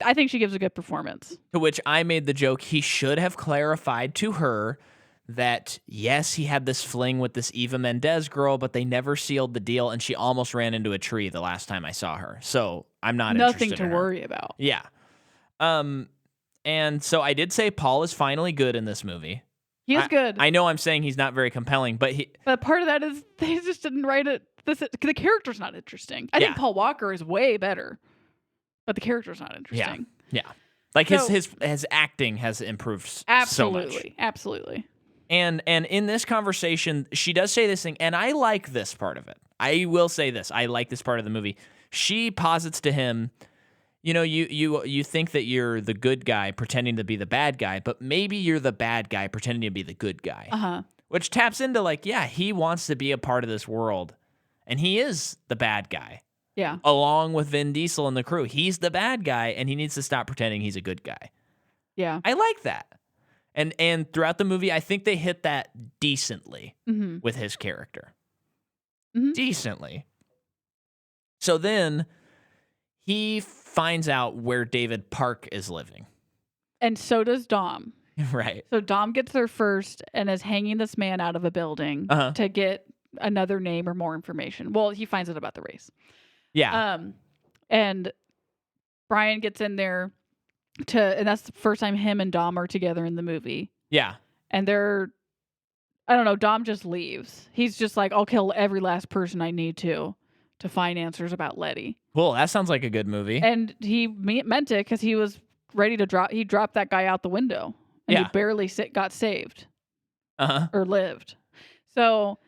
I think she gives a good performance. To which I made the joke, he should have clarified to her that, yes, he had this fling with this Eva Mendes girl, but they never sealed the deal, and she almost ran into a tree the last time I saw her. So I'm not Nothing interested in to her. worry about. Yeah. And so I did say Paul is finally good in this movie. He is good. I know I'm saying he's not very compelling, but But part of that is they just didn't write it. The character's not interesting. I think Paul Walker is way better, but the character's not interesting. Yeah. Like his acting has improved so much. Absolutely. And in this conversation, she does say this thing, and I like this part of it. I will say this. I like this part of the movie. She posits to him, you think that you're the good guy pretending to be the bad guy, but maybe you're the bad guy pretending to be the good guy. Uh-huh. Which taps into like, yeah, he wants to be a part of this world, and he is the bad guy. Yeah. Along with Vin Diesel and the crew. He's the bad guy, and he needs to stop pretending he's a good guy. Yeah. I like that. And throughout the movie, I think they hit that decently with his character. Mm-hmm. Decently. So then he finds out where David Park is living. And so does Dom. Right. So Dom gets there first and is hanging this man out of a building to get another name or more information. Well, he finds out about the race. Yeah. And Brian gets in there and that's the first time him and Dom are together in the movie. Yeah. And I don't know, Dom just leaves. He's just like, I'll kill every last person I need to find answers about Letty. Cool. That sounds like a good movie. And he meant it because he was ready to he dropped that guy out the window. And he barely got saved. Or lived. So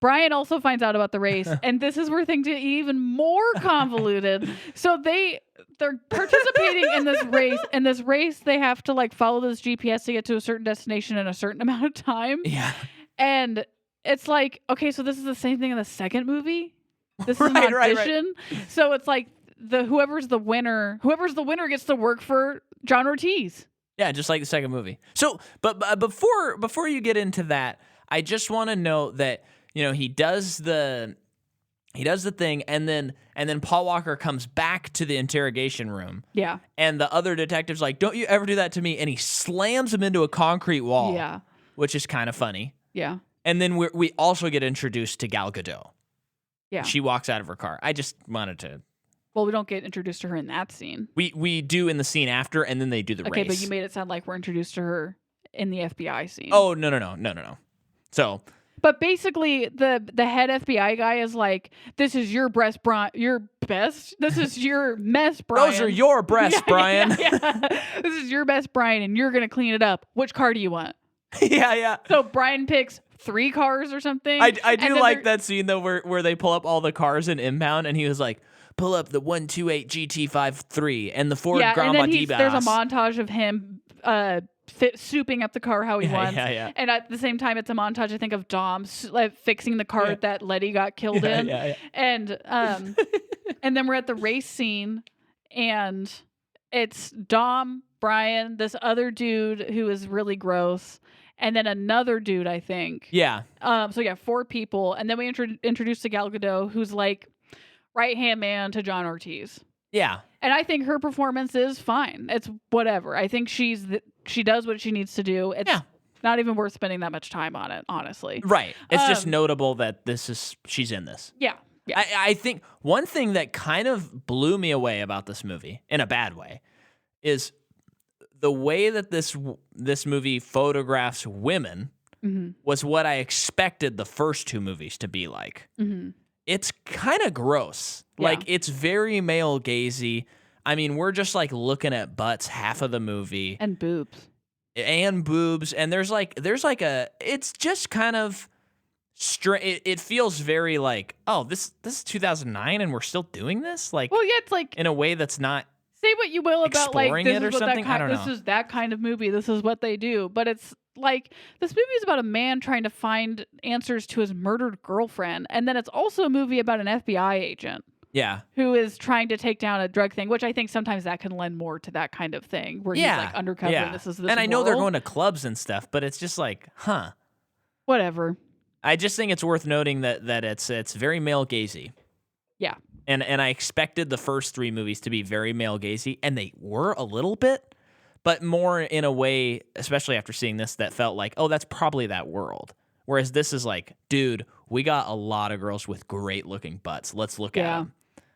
Brian also finds out about the race, and this is where things get even more convoluted. So they're participating in this race. In this race, they have to like follow this GPS to get to a certain destination in a certain amount of time. Yeah. And it's like, okay, so this is the same thing in the second movie. This is an audition. Right. So it's like whoever's the winner gets to work for John Ortiz. Yeah, just like the second movie. So, but before you get into that, I just want to note that he does the He does the thing, and then Paul Walker comes back to the interrogation room. Yeah. And the other detective's like, "Don't you ever do that to me?" And he slams him into a concrete wall. Yeah. Which is kind of funny. Yeah. And then we also get introduced to Gal Gadot. Yeah. She walks out of her car. I just wanted to. Well, we don't get introduced to her in that scene. We do in the scene after, and then they do the race. Okay, but you made it sound like we're introduced to her in the FBI scene. Oh, no. So. But basically, the head FBI guy is like, "This is your breast, your best. This is your mess, Brian. Those are your breasts, Brian. Yeah. This is your best, Brian, and you're gonna clean it up. Which car do you want?" Yeah. So Brian picks 3 cars or something. I do like that scene though, where they pull up all the cars in Inbound, and he was like, "Pull up the 128 GT53 and the Ford Grand and then there's a montage of him souping up the car how he wants. Yeah. And at the same time, it's a montage, I think, of Dom fixing the car that Letty got killed in. Yeah. And and then we're at the race scene, and it's Dom, Brian, this other dude who is really gross, and then another dude, I think. Yeah. So yeah, 4 people, and then we introduce to Gal Gadot, who's like right-hand man to John Ortiz. Yeah. And I think her performance is fine. It's whatever. I think she does what she needs to do. It's not even worth spending that much time on it, honestly. Right. It's just notable that she's in this. Yeah. I think one thing that kind of blew me away about this movie, in a bad way, is the way that this movie photographs women was what I expected the first 2 movies to be like. Mm-hmm. It's kind of gross. Yeah. Like, it's very male gazy. I mean, we're just like looking at butts half of the movie. And boobs. And boobs. And there's like it's just kind of it feels very like, oh, this is 2009 and we're still doing this? Like, well, yeah, it's like, in a way that's not. say what you will about like exploring this it is or what something? I don't this know. is that kind of movie. This is what they do. But it's like, this movie is about a man trying to find answers to his murdered girlfriend, and then it's also a movie about an FBI agent. Yeah. Who is trying to take down a drug thing, which I think sometimes that can lend more to that kind of thing, where he's like undercover and this is this. And I know they're world. going to clubs and stuff, but it's just like, huh. Whatever. I just think it's worth noting that it's very male gazy. Yeah. And I expected the first 3 movies to be very male gazy, and they were a little bit, but more in a way, especially after seeing this, that felt like, oh, that's probably that world. Whereas this is like, dude, we got a lot of girls with great looking butts. Let's look at them.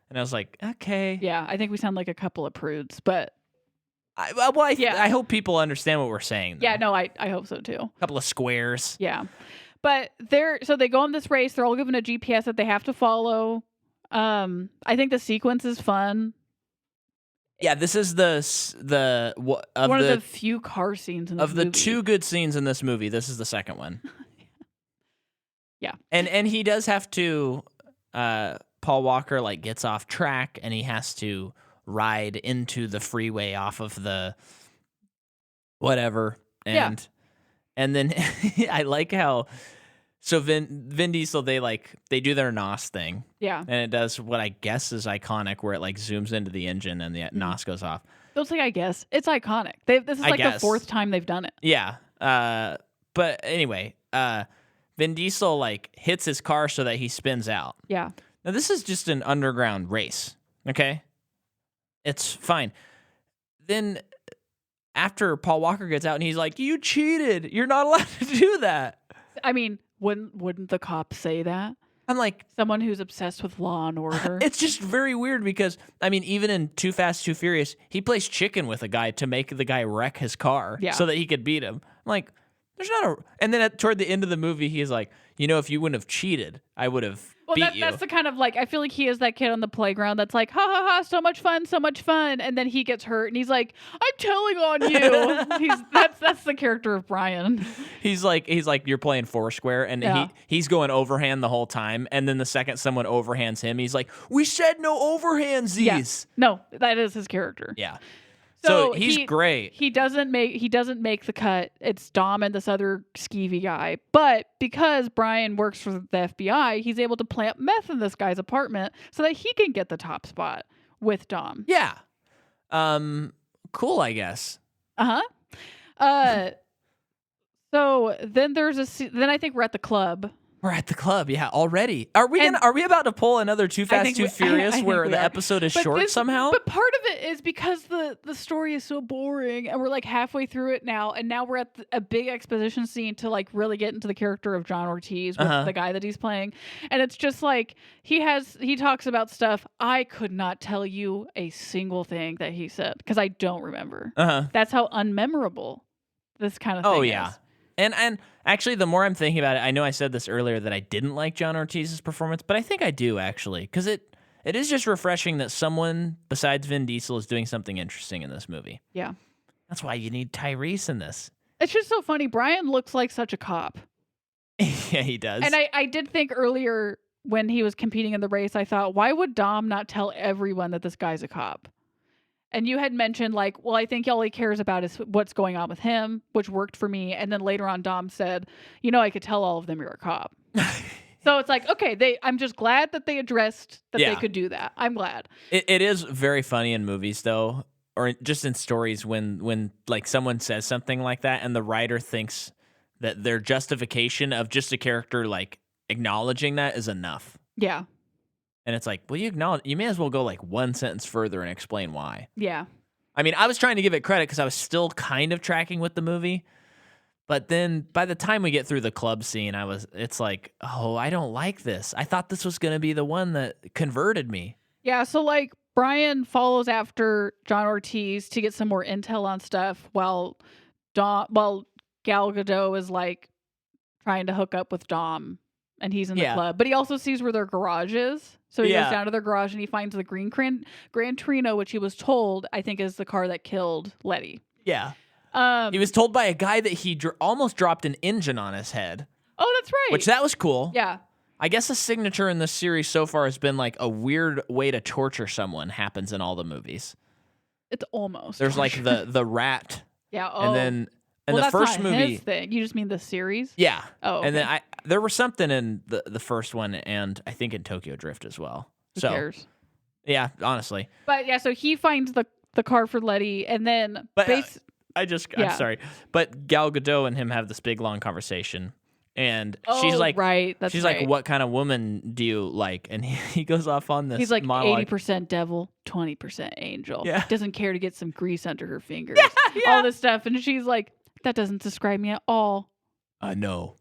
And I was like, okay. Yeah, I think we sound like a couple of prudes, but I hope people understand what we're saying, though. yeah, no, I hope so too. A couple of squares. Yeah. But so they go on this race, they're all given a GPS that they have to follow. I think the sequence is fun. Yeah, this is one of the few car scenes in this movie. Of the 2 good scenes in this movie, this is the second one. Yeah. And he does have to Paul Walker like gets off track, and he has to ride into the freeway off of the whatever. And then I like how Vin Diesel, they do their NOS thing. Yeah. And it does what I guess is iconic, where it like zooms into the engine and the NOS goes off. Don't say I guess. It's iconic. This is like the 4th time they've done it. Yeah. But anyway, Vin Diesel like hits his car so that he spins out. Yeah. Now this is just an underground race, okay? It's fine. Then after Paul Walker gets out and he's like, "You cheated. You're not allowed to do that." I mean, wouldn't the cops say that? I'm like, someone who's obsessed with law and order. It's just very weird because, I mean, even in Too Fast, Too Furious, he plays chicken with a guy to make the guy wreck his car so that he could beat him. I'm like, there's not a... And then toward the end of the movie, he's like, if you wouldn't have cheated, I would have beat you. That's the kind of like, I feel like he is that kid on the playground that's like, ha ha ha, so much fun. And then he gets hurt and he's like, I'm telling on you. That's the character of Brian. He's like, you're playing Foursquare, and he's going overhand the whole time. And then the second someone overhands him, he's like, we said no overhandsies. Yeah. No, that is his character. Yeah. So he's great. He doesn't make the cut. It's Dom and this other skeevy guy. But because Brian works for the FBI, he's able to plant meth in this guy's apartment so that he can get the top spot with Dom. Yeah. Cool, I guess. So then then I think we're at the club. We're at the club, yeah, already. Are we And- about to pull another Too Fast, Too Furious I think where we the are. episode is But short somehow? But part of it is because the story is so boring, and we're like halfway through it now, and now we're at a big exposition scene to like really get into the character of John Ortiz with the guy that he's playing, and it's just like he talks about stuff. I could not tell you a single thing that he said because I don't remember. That's how unmemorable this kind of thing is. And actually, the more I'm thinking about it, I know I said this earlier that I didn't like John Ortiz's performance, but I think I do actually, because it is just refreshing that someone besides Vin Diesel is doing something interesting in this movie. Yeah. That's why you need Tyrese in this. It's just so funny. Brian looks like such a cop. Yeah, he does. And I did think earlier when he was competing in the race, I thought, why would Dom not tell everyone that this guy's a cop? And you had mentioned like, well, I think all he cares about is what's going on with him, which worked for me. And then later on, Dom said, I could tell all of them you're a cop. So it's like, okay, I'm just glad that they addressed that they could do that. I'm glad. It is very funny in movies though, or just in stories when like someone says something like that and the writer thinks that their justification of just a character like acknowledging that is enough. Yeah. And it's like, well, you may as well go like one sentence further and explain why. Yeah. I mean, I was trying to give it credit because I was still kind of tracking with the movie. But then by the time we get through the club scene, it's like, oh, I don't like this. I thought this was going to be the one that converted me. Yeah. So like Brian follows after John Ortiz to get some more intel on stuff while Gal Gadot is like trying to hook up with Dom. And he's in the club. But he also sees where their garage is. So he goes down to their garage and he finds the green Gran Torino, which he was told, I think, is the car that killed Letty. Yeah. He was told by a guy that he almost dropped an engine on his head. Oh, that's right. Which that was cool. Yeah. I guess a signature in this series so far has been like a weird way to torture someone happens in all the movies. It's almost. There's like the rat. Yeah. Oh. And then the that's first not movie. His thing. You just mean the series? Yeah. Oh. Okay. And then there was something in the first one, and I think in Tokyo Drift as well. Who cares? Yeah, honestly. But yeah, so he finds the car for Letty, and then. But I'm sorry, but Gal Gadot and him have this big long conversation, and she's like, right, that's she's right. like, what kind of woman do you like? And he goes off on this. He's like monologue. 80% devil, 20% angel. Yeah. Doesn't care to get some grease under her fingers. Yeah. All this stuff, and she's like, that doesn't describe me at all. No.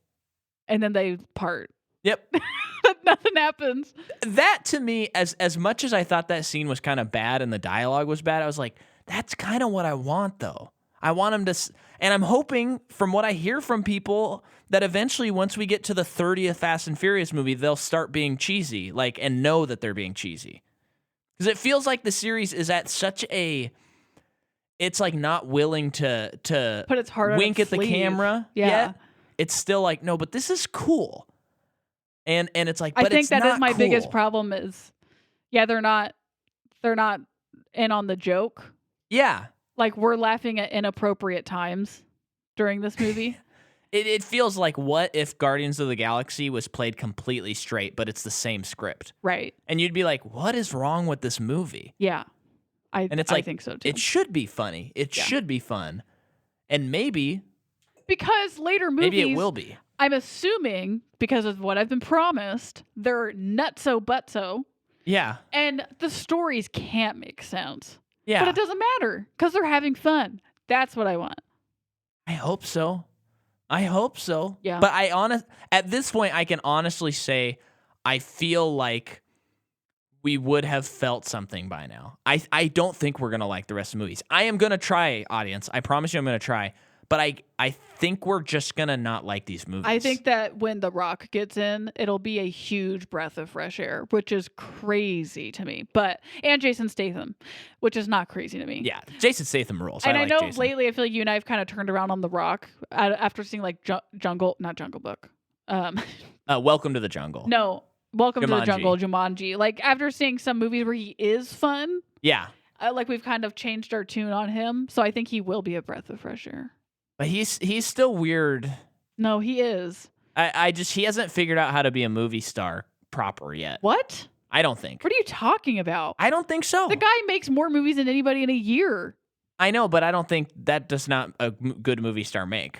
And then they part. Yep. But nothing happens. That to me, as much as I thought that scene was kind of bad and the dialogue was bad, I was like, that's kind of what I want though. I want him to, and I'm hoping from what I hear from people that eventually once we get to the 30th Fast and Furious movie, they'll start being cheesy, like, and know that they're being cheesy. Because it feels like the series is at such a, it's like not willing to Put its heart on wink its at the sleeve. camera yet. It's still like, no, but this is cool. And it's like, but I think it's that not is my cool. biggest problem is, they're not in on the joke. Yeah. Like we're laughing at inappropriate times during this movie. It feels like what if Guardians of the Galaxy was played completely straight, but it's the same script. Right. And you'd be like, what is wrong with this movie? Yeah. I think so too. It should be funny. It should be fun. And maybe because later movies, maybe it will be. I'm assuming because of what I've been promised, they're nutso butso. Yeah. And the stories can't make sense. Yeah. But it doesn't matter because they're having fun. That's what I want. I hope so. Yeah. But at this point, I can honestly say I feel like we would have felt something by now. I don't think we're going to like the rest of the movies. I am going to try, audience. I promise you I'm going to try. But I think we're just going to not like these movies. I think that when The Rock gets in, it'll be a huge breath of fresh air, which is crazy to me. And Jason Statham, which is not crazy to me. Yeah, Jason Statham rules. And I like know Jason. lately I feel like you and I have kind of turned around on The Rock after seeing like Jungle Book. Welcome to the Jungle. No, Welcome to the Jumanji. Jungle, Jumanji. Like after seeing some movies where he is fun. Yeah. Like we've kind of changed our tune on him. So I think he will be a breath of fresh air. But he's still weird. No, he is. He hasn't figured out how to be a movie star proper yet. What? I don't think. What are you talking about? I don't think so. The guy makes more movies than anybody in a year. I know, but I don't think that does not a good movie star make.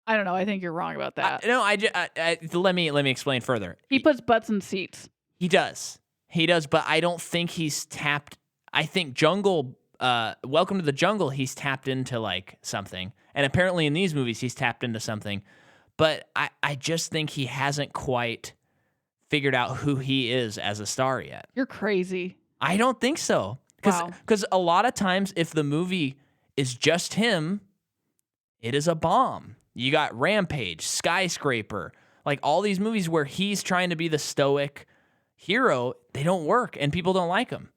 I don't know. I think you're wrong about that. No, let me explain further. He puts butts in seats. He does, but I don't think he's tapped. I think Welcome to the Jungle, he's tapped into like something, and apparently in these movies he's tapped into something. But I just think he hasn't quite figured out who he is as a star yet. You're crazy. I don't think so. Because a lot of times if the movie is just him, it is a bomb. You got Rampage, Skyscraper, like all these movies where he's trying to be the stoic hero, they don't work and people don't like him.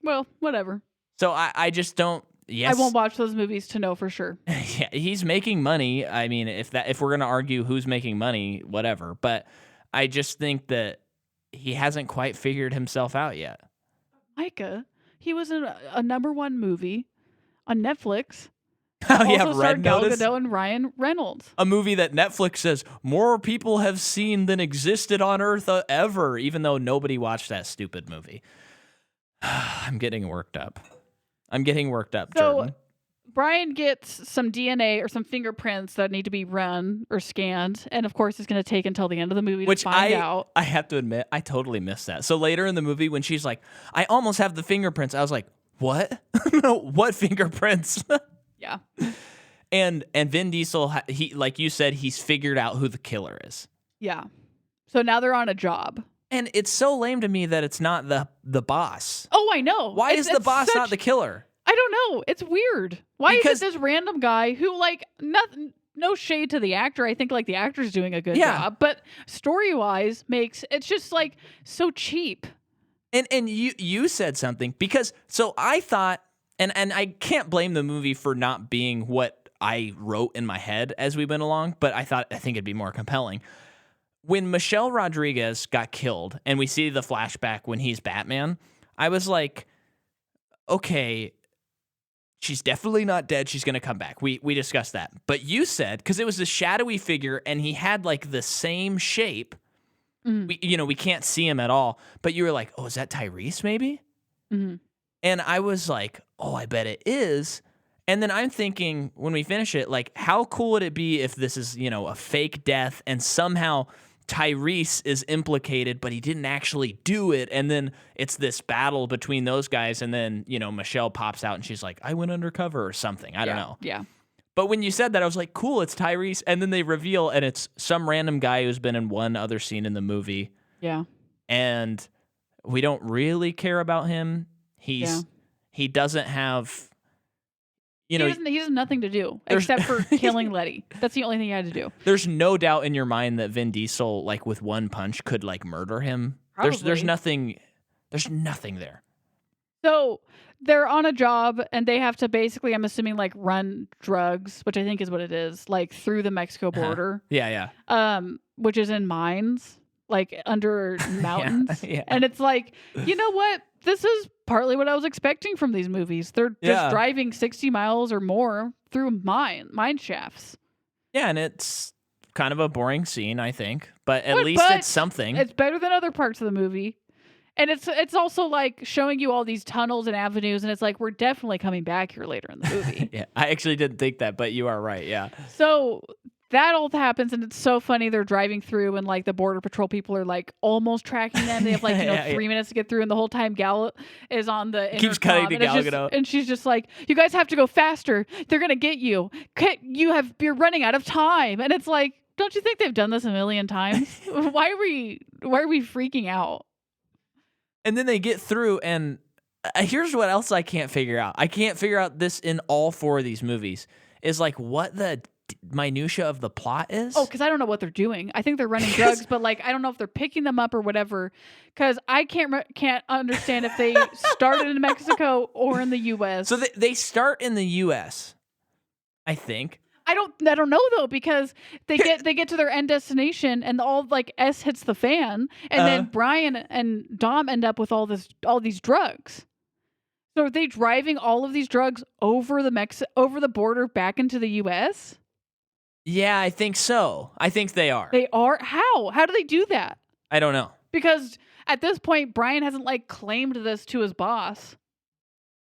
Well, whatever. So I just don't. Yes, I won't watch those movies to know for sure. Yeah, he's making money. I mean, if we're gonna argue who's making money, whatever. But I just think that he hasn't quite figured himself out yet. Micah, he was in a #1 movie on Netflix. Oh yeah, also Red starred Gal Notice, Gadot and Ryan Reynolds. a movie that Netflix says more people have seen than existed on Earth ever, even though nobody watched that stupid movie. I'm getting worked up. Jordan. Brian gets some DNA or some fingerprints that need to be run or scanned, and of course it's going to take until the end of the movie to find out. I have to admit, I totally missed that. So later in the movie, when she's like, "I almost have the fingerprints," I was like, "What? What fingerprints?" Yeah. And Vin Diesel, he, like you said, he's figured out who the killer is. Yeah. So now they're on a job. And it's so lame to me that it's not the boss. Oh, I know. Why is the boss not the killer? I don't know. It's weird. Why is it this random guy who, like, nothing, no shade to the actor. I think, like, the actor's doing a good job. But story-wise, it's just, like, so cheap. And you said something because, so I thought, and I can't blame the movie for not being what I wrote in my head as we went along, but I think it'd be more compelling. When Michelle Rodriguez got killed and we see the flashback when he's Batman, I was like, okay, she's definitely not dead. She's going to come back. We discussed that. But you said, because it was a shadowy figure and he had like the same shape. Mm-hmm. We can't see him at all. But you were like, oh, is that Tyrese maybe? Mm-hmm. And I was like, oh, I bet it is. And then I'm thinking when we finish it, like, how cool would it be if this is, a fake death and somehow Tyrese is implicated, but he didn't actually do it. And then it's this battle between those guys. And then, Michelle pops out and she's like, I went undercover or something. I don't know. Yeah. But when you said that, I was like, cool, it's Tyrese. And then they reveal, and it's some random guy who's been in one other scene in the movie. Yeah. And we don't really care about him. He doesn't have... he has nothing to do except for killing Letty. That's the only thing he had to do. There's no doubt in your mind that Vin Diesel, like with one punch, could like murder him. Probably. There's nothing there. So they're on a job and they have to basically, I'm assuming, like run drugs, which I think is what it is, like through the Mexico border. Yeah. Which is in mines, like under mountains. Yeah. And it's like, you know what? This is partly what I was expecting from these movies. They're just driving 60 miles or more through mine shafts. Yeah, and it's kind of a boring scene, I think. But at least it's something. It's better than other parts of the movie. And it's also like showing you all these tunnels and avenues, and it's like, we're definitely coming back here later in the movie. Yeah, I actually didn't think that, but you are right, yeah. So that all happens, and it's so funny. They're driving through, and like the border patrol people are like almost tracking them. They have like 3 minutes to get through, and the whole time Gal is on the intercom, keeps cutting to Gal Gadot, and she's just like, "You guys have to go faster. They're gonna get you. You're running out of time." And it's like, don't you think they've done this a million times? Why are we freaking out? And then they get through, and here's what else I can't figure out. I can't figure out this in all 4 of these movies. Is like what the minutia of the plot is. Oh, because I don't know what they're doing. I think they're running drugs, but like I don't know if they're picking them up or whatever. Because I can't understand if they started in Mexico or in the U.S. So they start in the U.S. I think. I don't know though, because they get to their end destination and all like S hits the fan, and then Brian and Dom end up with all these drugs. So are they driving all of these drugs over the border back into the U.S.? Yeah, I think so. I think they are. They are? How? How do they do that? I don't know. Because at this point, Brian hasn't like claimed this to his boss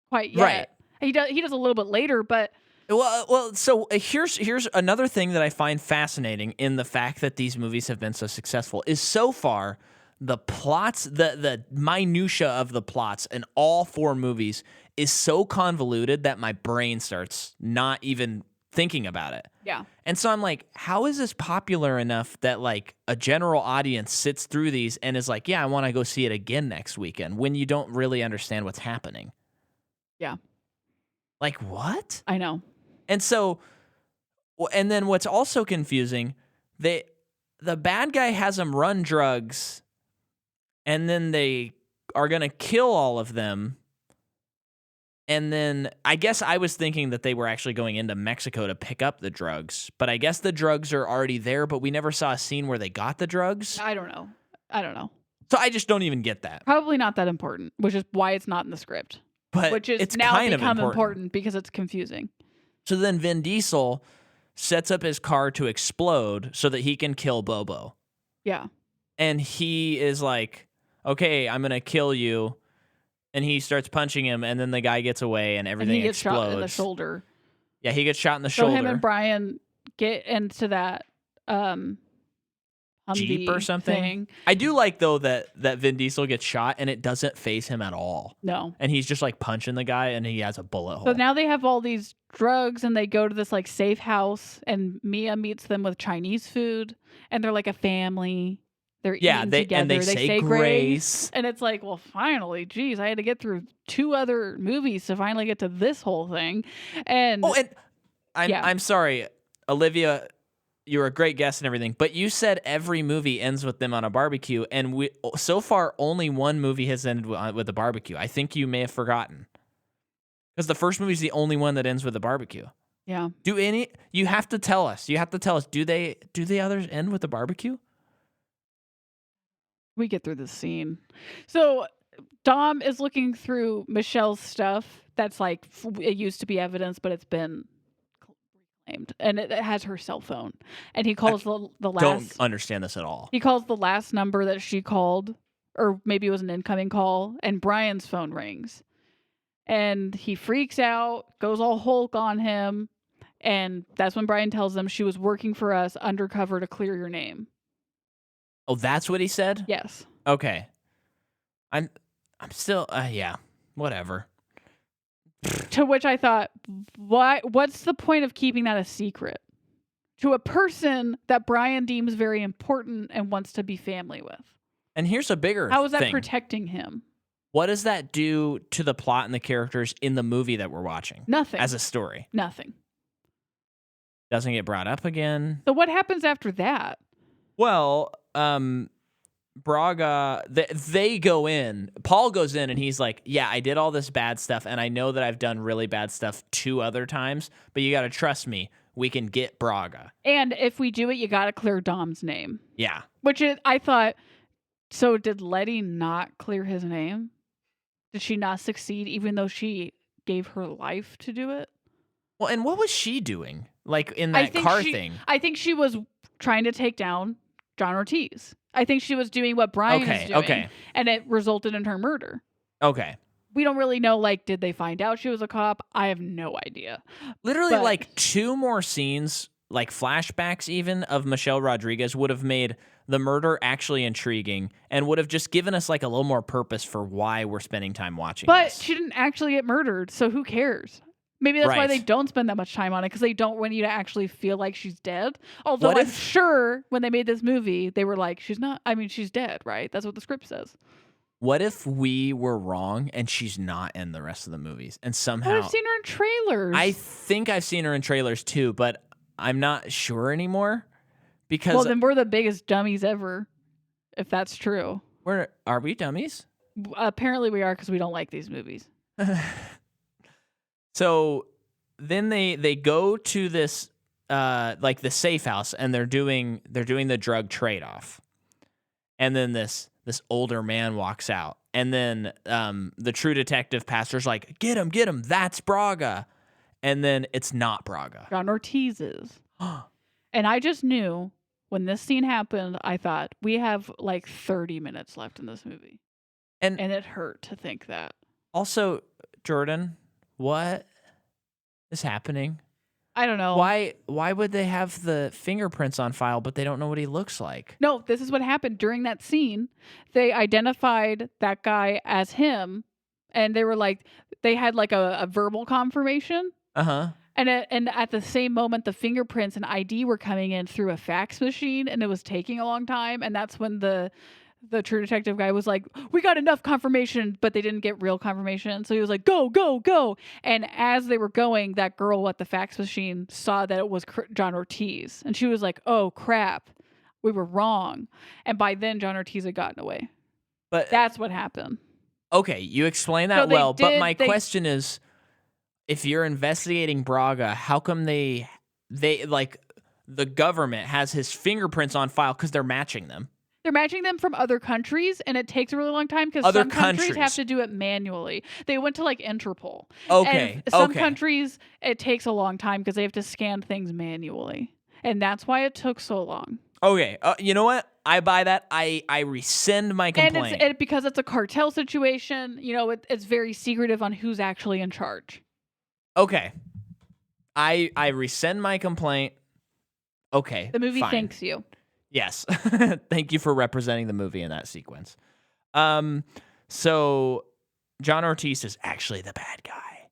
quite yet. Right. He does a little bit later, but So here's another thing that I find fascinating in the fact that these movies have been so successful is so far the plots, the minutia of the plots in all four movies is so convoluted that my brain starts not even thinking about it. Yeah. And so I'm like, how is this popular enough that like a general audience sits through these and is like, yeah, I want to go see it again next weekend when you don't really understand what's happening? Yeah. Like what? I know. And so, and then what's also confusing, the bad guy has them run drugs, and then they are going to kill all of them. And then I guess I was thinking that they were actually going into Mexico to pick up the drugs, but I guess the drugs are already there, but we never saw a scene where they got the drugs. I don't know. So I just don't even get that. Probably not that important, which is why it's not in the script. But which is it's now kind become of important because it's confusing. So then Vin Diesel sets up his car to explode so that he can kill Bobo. Yeah. And he is like, okay, I'm going to kill you. And he starts punching him, and then the guy gets away, and everything and he gets explodes. shot in the shoulder. Yeah, he gets shot in the So shoulder. him and Brian get into that Jeep or something. thing. I do like, though, that Vin Diesel gets shot, and it doesn't faze him at all. No. And he's just, like, punching the guy, and he has a bullet hole. So now they have all these drugs, and they go to this, like, safe house, and Mia meets them with Chinese food, and they're like a family. They're eating together. And they say grace. And it's like, well, finally, geez, I had to get through 2 other movies to finally get to this whole thing. And I'm sorry, Olivia, you're a great guest and everything, but you said every movie ends with them on a barbecue, and so far only one movie has ended with a barbecue. I think you may have forgotten, because the first movie is the only one that ends with a barbecue. Yeah. You have to tell us. Do the others end with a barbecue? We get through this scene. So Dom is looking through Michelle's stuff. That's like, it used to be evidence, but it's been reclaimed. And it has her cell phone. And he calls the last. Don't understand this at all. He calls the last number that she called, or maybe it was an incoming call, and Brian's phone rings. And he freaks out, goes all Hulk on him. And that's when Brian tells him she was working for us undercover to clear your name. Oh, that's what he said? Yes. Okay. I'm still, yeah, whatever. To which I thought, what's the point of keeping that a secret? To a person that Brian deems very important and wants to be family with. And here's a bigger How is that thing. protecting him? What does that do to the plot and the characters in the movie that we're watching? Nothing. As a story. Nothing. Doesn't get brought up again. So what happens after that? Well, Braga, they go in. Paul goes in and he's like, yeah, I did all this bad stuff, and I know that I've done really bad stuff 2 other times, but you got to trust me. We can get Braga. And if we do it, you got to clear Dom's name. Yeah. Which I thought, so did Letty not clear his name? Did she not succeed even though she gave her life to do it? Well, and what was she doing? Like in that car thing? I think she was trying to take down John Ortiz. I think she was doing what Brian is doing. Okay. And it resulted in her murder. Okay. We don't really know, like, did they find out she was a cop? I have no idea. Literally, like 2 more scenes, like flashbacks even, of Michelle Rodriguez would have made the murder actually intriguing and would have just given us like a little more purpose for why we're spending time watching But this. she didn't actually get murdered, so who cares? Maybe that's why they don't spend that much time on it, because they don't want you to actually feel like she's dead. Although I'm sure when they made this movie, they were like, she's dead, right? That's what the script says. What if we were wrong and she's not in the rest of the movies? And somehow... I've seen her in trailers. I think I've seen her in trailers too, but I'm not sure anymore. Because... Well, then we're the biggest dummies ever, if that's true. Are we dummies? Apparently we are, because we don't like these movies. So then they go to this like the safe house, and they're doing the drug trade-off. And then this older man walks out, and then the true detective pastor's like, get him, that's Braga. And then it's not Braga. John Ortiz is. And I just knew when this scene happened, I thought, we have like 30 minutes left in this movie. And it hurt to think that. Also, Jordan, what is happening? I don't know. Why would they have the fingerprints on file, but they don't know what he looks like? No, this is what happened during that scene. They identified that guy as him, and they were like, they had like a verbal confirmation. Uh-huh. And at the same moment, the fingerprints and ID were coming in through a fax machine, and it was taking a long time. And that's when the True Detective guy was like, we got enough confirmation, but they didn't get real confirmation. So he was like, go, go, go. And as they were going, that girl at the fax machine saw that it was John Ortiz. And she was like, oh, crap. We were wrong. And by then, John Ortiz had gotten away. But That's what happened. okay, you explain that So well. But my question is, if you're investigating Braga, how come they like the government has his fingerprints on file because they're matching them? They're matching them from other countries, and it takes a really long time because some countries have to do it manually. They went to like Interpol. Okay. And some countries, it takes a long time because they have to scan things manually. And that's why it took so long. Okay. You know what? I buy that. I rescind my complaint. And because it's a cartel situation, it's very secretive on who's actually in charge. Okay. I rescind my complaint. Okay. The movie fine. thanks you. Yes. Thank you for representing the movie in that sequence. So John Ortiz is actually the bad guy.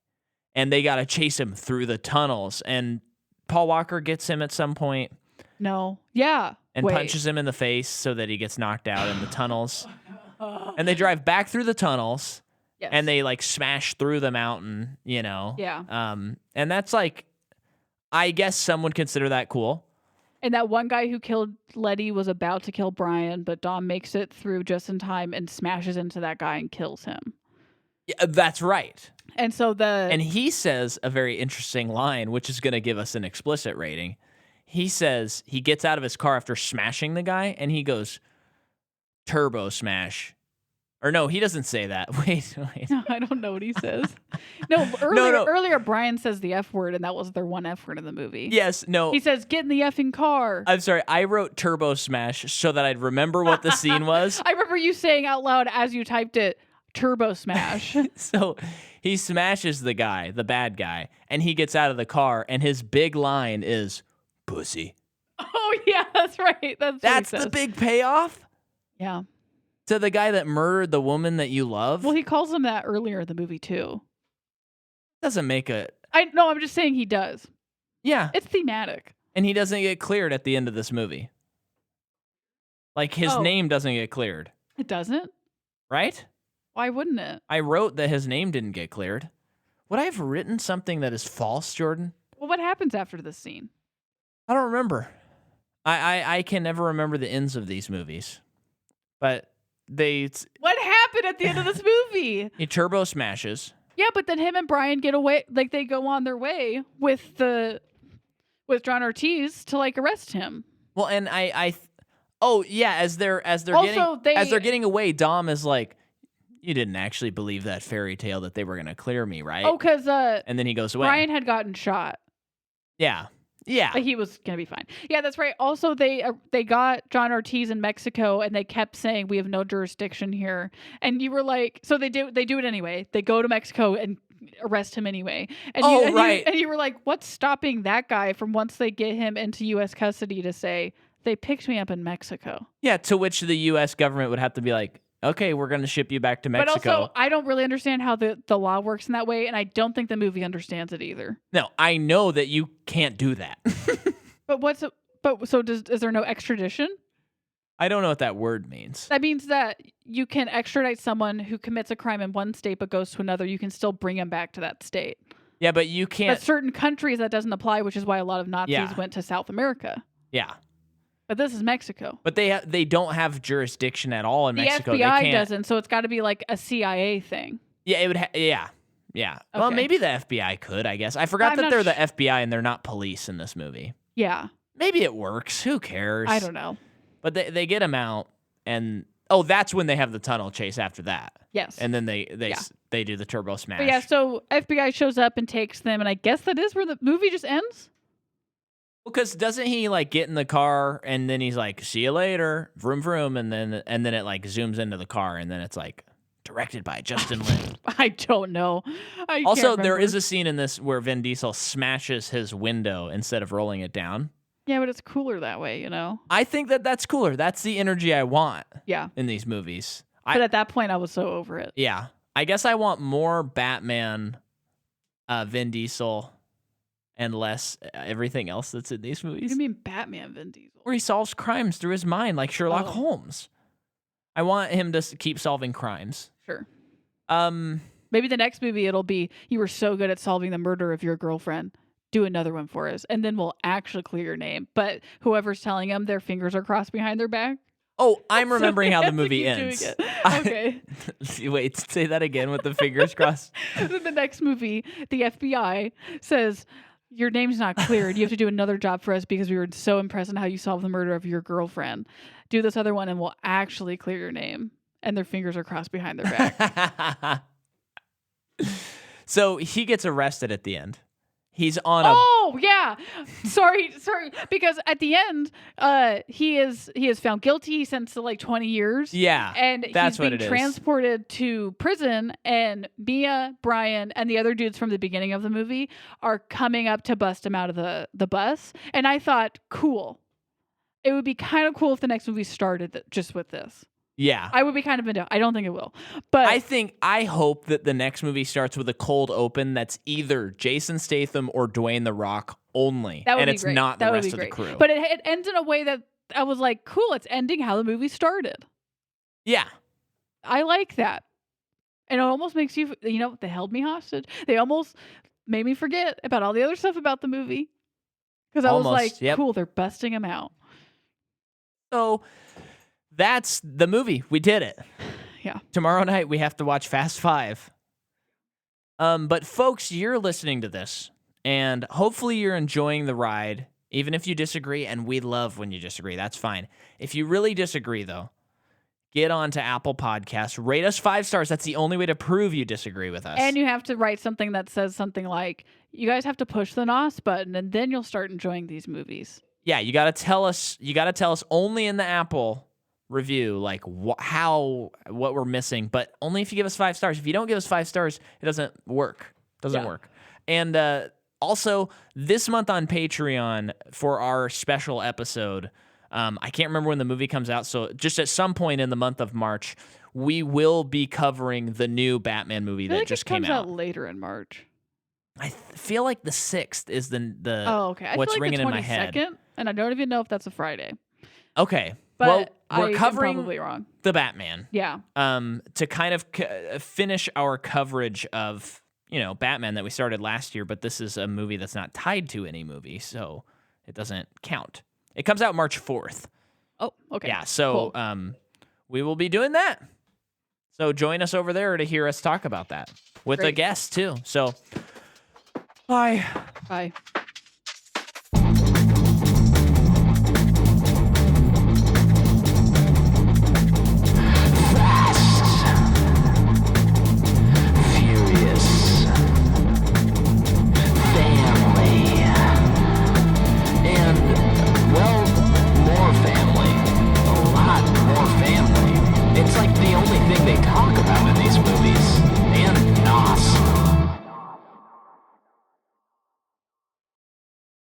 And they got to chase him through the tunnels. And Paul Walker gets him at some point. No. Yeah. And punches him in the face so that he gets knocked out in the tunnels. And they drive back through the tunnels. Yes. And they like smash through the mountain, Yeah. And that's like, I guess some would consider that cool. And that one guy who killed Letty was about to kill Brian, but Dom makes it through just in time and smashes into that guy and kills him. Yeah, that's right. And so And he says a very interesting line, which is going to give us an explicit rating. He says he gets out of his car after smashing the guy, and he goes, turbo smash. Or no, he doesn't say that. Wait. No, I don't know what he says. No, earlier Brian says the F word, and that was their one F word in the movie. Yes, no. He says, get in the effing car. I'm sorry. I wrote turbo smash so that I'd remember what the scene was. I remember you saying out loud as you typed it, turbo smash. So he smashes the guy, the bad guy, and he gets out of the car, and his big line is, pussy. Oh, yeah, that's right. That's the big payoff? Yeah. To the guy that murdered the woman that you love? Well, he calls him that earlier in the movie, too. Doesn't make a... No, I'm just saying he does. Yeah. It's thematic. And he doesn't get cleared at the end of this movie. Like, his name doesn't get cleared. It doesn't? Right? Why wouldn't it? I wrote that his name didn't get cleared. Would I have written something that is false, Jordan? Well, what happens after this scene? I don't remember. I can never remember the ends of these movies. But... What happened at the end of this movie? He turbo smashes. Yeah, but then him and Brian get away, like they go on their way with John Ortiz to like arrest him. Well, and as they're getting away, Dom is like, you didn't actually believe that fairy tale that they were gonna clear me, right? Oh, because and then he goes away. Brian had gotten shot. Yeah. Yeah. But he was going to be fine. Yeah, that's right. Also, they got John Ortiz in Mexico, and they kept saying, we have no jurisdiction here. And you were like, so they do it anyway. They go to Mexico and arrest him anyway. And you were like, what's stopping that guy from once they get him into U.S. custody to say, they picked me up in Mexico? Yeah, to which the U.S. government would have to be like, okay, we're going to ship you back to Mexico. But also, I don't really understand how the law works in that way, and I don't think the movie understands it either. No, I know that you can't do that. Is there no extradition? I don't know what that word means. That means that you can extradite someone who commits a crime in one state but goes to another. You can still bring him back to that state. Yeah, but you can't. But certain countries that doesn't apply, which is why a lot of Nazis went to South America. Yeah. But this is Mexico. But they don't have jurisdiction at all in Mexico. The FBI doesn't, so it's got to be like a CIA thing. Yeah, it would. Yeah. Okay. Well, maybe the FBI could. I guess I forgot that they're the FBI and they're not police in this movie. Yeah. Maybe it works. Who cares? I don't know. But they get him out, and that's when they have the tunnel chase after that. Yes. And then they do the turbo smash. But yeah, so FBI shows up and takes them, and I guess that is where the movie just ends. Because doesn't he like get in the car and then he's like, "See you later," vroom vroom, and then it like zooms into the car and then it's like directed by Justin Lin. I don't know. I can't Also, there remember. is a scene in this where Vin Diesel smashes his window instead of rolling it down. Yeah, but it's cooler that way, you know? I think that's cooler. That's the energy I want Yeah. in these movies. But at that point, I was so over it. Yeah. I guess I want more Batman, Vin Diesel, and less everything else that's in these What movies. do you mean Batman Vin Diesel? Where he solves crimes through his mind like Sherlock Oh. Holmes. I want him to keep solving crimes. Sure. Um, Maybe the next movie it'll be, you were so good at solving the murder of your girlfriend. Do another one for us. And then we'll actually clear your name. But whoever's telling them, their fingers are crossed behind their back. oh, I'm So remembering they how the have to movie keep ends. doing it. Okay. Wait, say that again with the fingers crossed. The next movie, the FBI says, your name's not cleared. You have to do another job for us because we were so impressed in how you solved the murder of your girlfriend. Do this other one and we'll actually clear your name. And their fingers are crossed behind their back. So he gets arrested at the end. He's on a Oh yeah, sorry. Because at the end, he is found guilty. He's sentenced to like 20 years. yeah. And That's he's what being it is. transported to prison, and Mia, Brian, and the other dudes from the beginning of the movie are coming up to bust him out of the bus. And I thought, cool. It would be kind of cool if the next movie started just with this. Yeah. I would be kind of into. I don't think it will, but I hope that the next movie starts with a cold open that's either Jason Statham or Dwayne The Rock only, that would and be it's great. not the That would rest be of the great. crew. But it ends in a way that I was like, cool. It's ending how the movie started. yeah. I like that. And it almost makes you, they held me hostage. They almost made me forget about all the other stuff about the movie. Because I was Almost, like, yep. cool, they're busting him out. So that's the movie. We did it. Yeah. Tomorrow night we have to watch Fast 5. But folks, you're listening to this, and hopefully you're enjoying the ride, even if you disagree, and we love when you disagree. That's fine. If you really disagree, though, get on to Apple Podcasts, rate us 5 stars. That's the only way to prove you disagree with us. And you have to write something that says something like, you guys have to push the NOS button, and then you'll start enjoying these movies. Yeah, you got to tell us only in the Apple review, like what we're missing, but only if you give us 5 stars. If you don't give us 5 stars, it doesn't work. Yeah. Work. And also, this month on Patreon for our special episode, I can't remember when the movie comes out, so just at some point in the month of March, we will be covering the new Batman movie that just came comes out. out later in March. I feel like the 6th is the Oh, okay. I what's feel like ringing the in my head. 22nd, and I don't even know if that's a Friday. Okay. But well, we're I'm covering probably wrong. the Batman. Yeah. To kind of finish our coverage of, Batman that we started last year, but this is a movie that's not tied to any movie, so it doesn't count. It comes out March 4th. Oh, okay. Yeah, so Cool. We will be doing that. So join us over there to hear us talk about that with a Great. guest too. So bye. Bye. Furious. Family. And, well, more family. A lot more family. It's like the only thing they talk about in these movies. And NOS.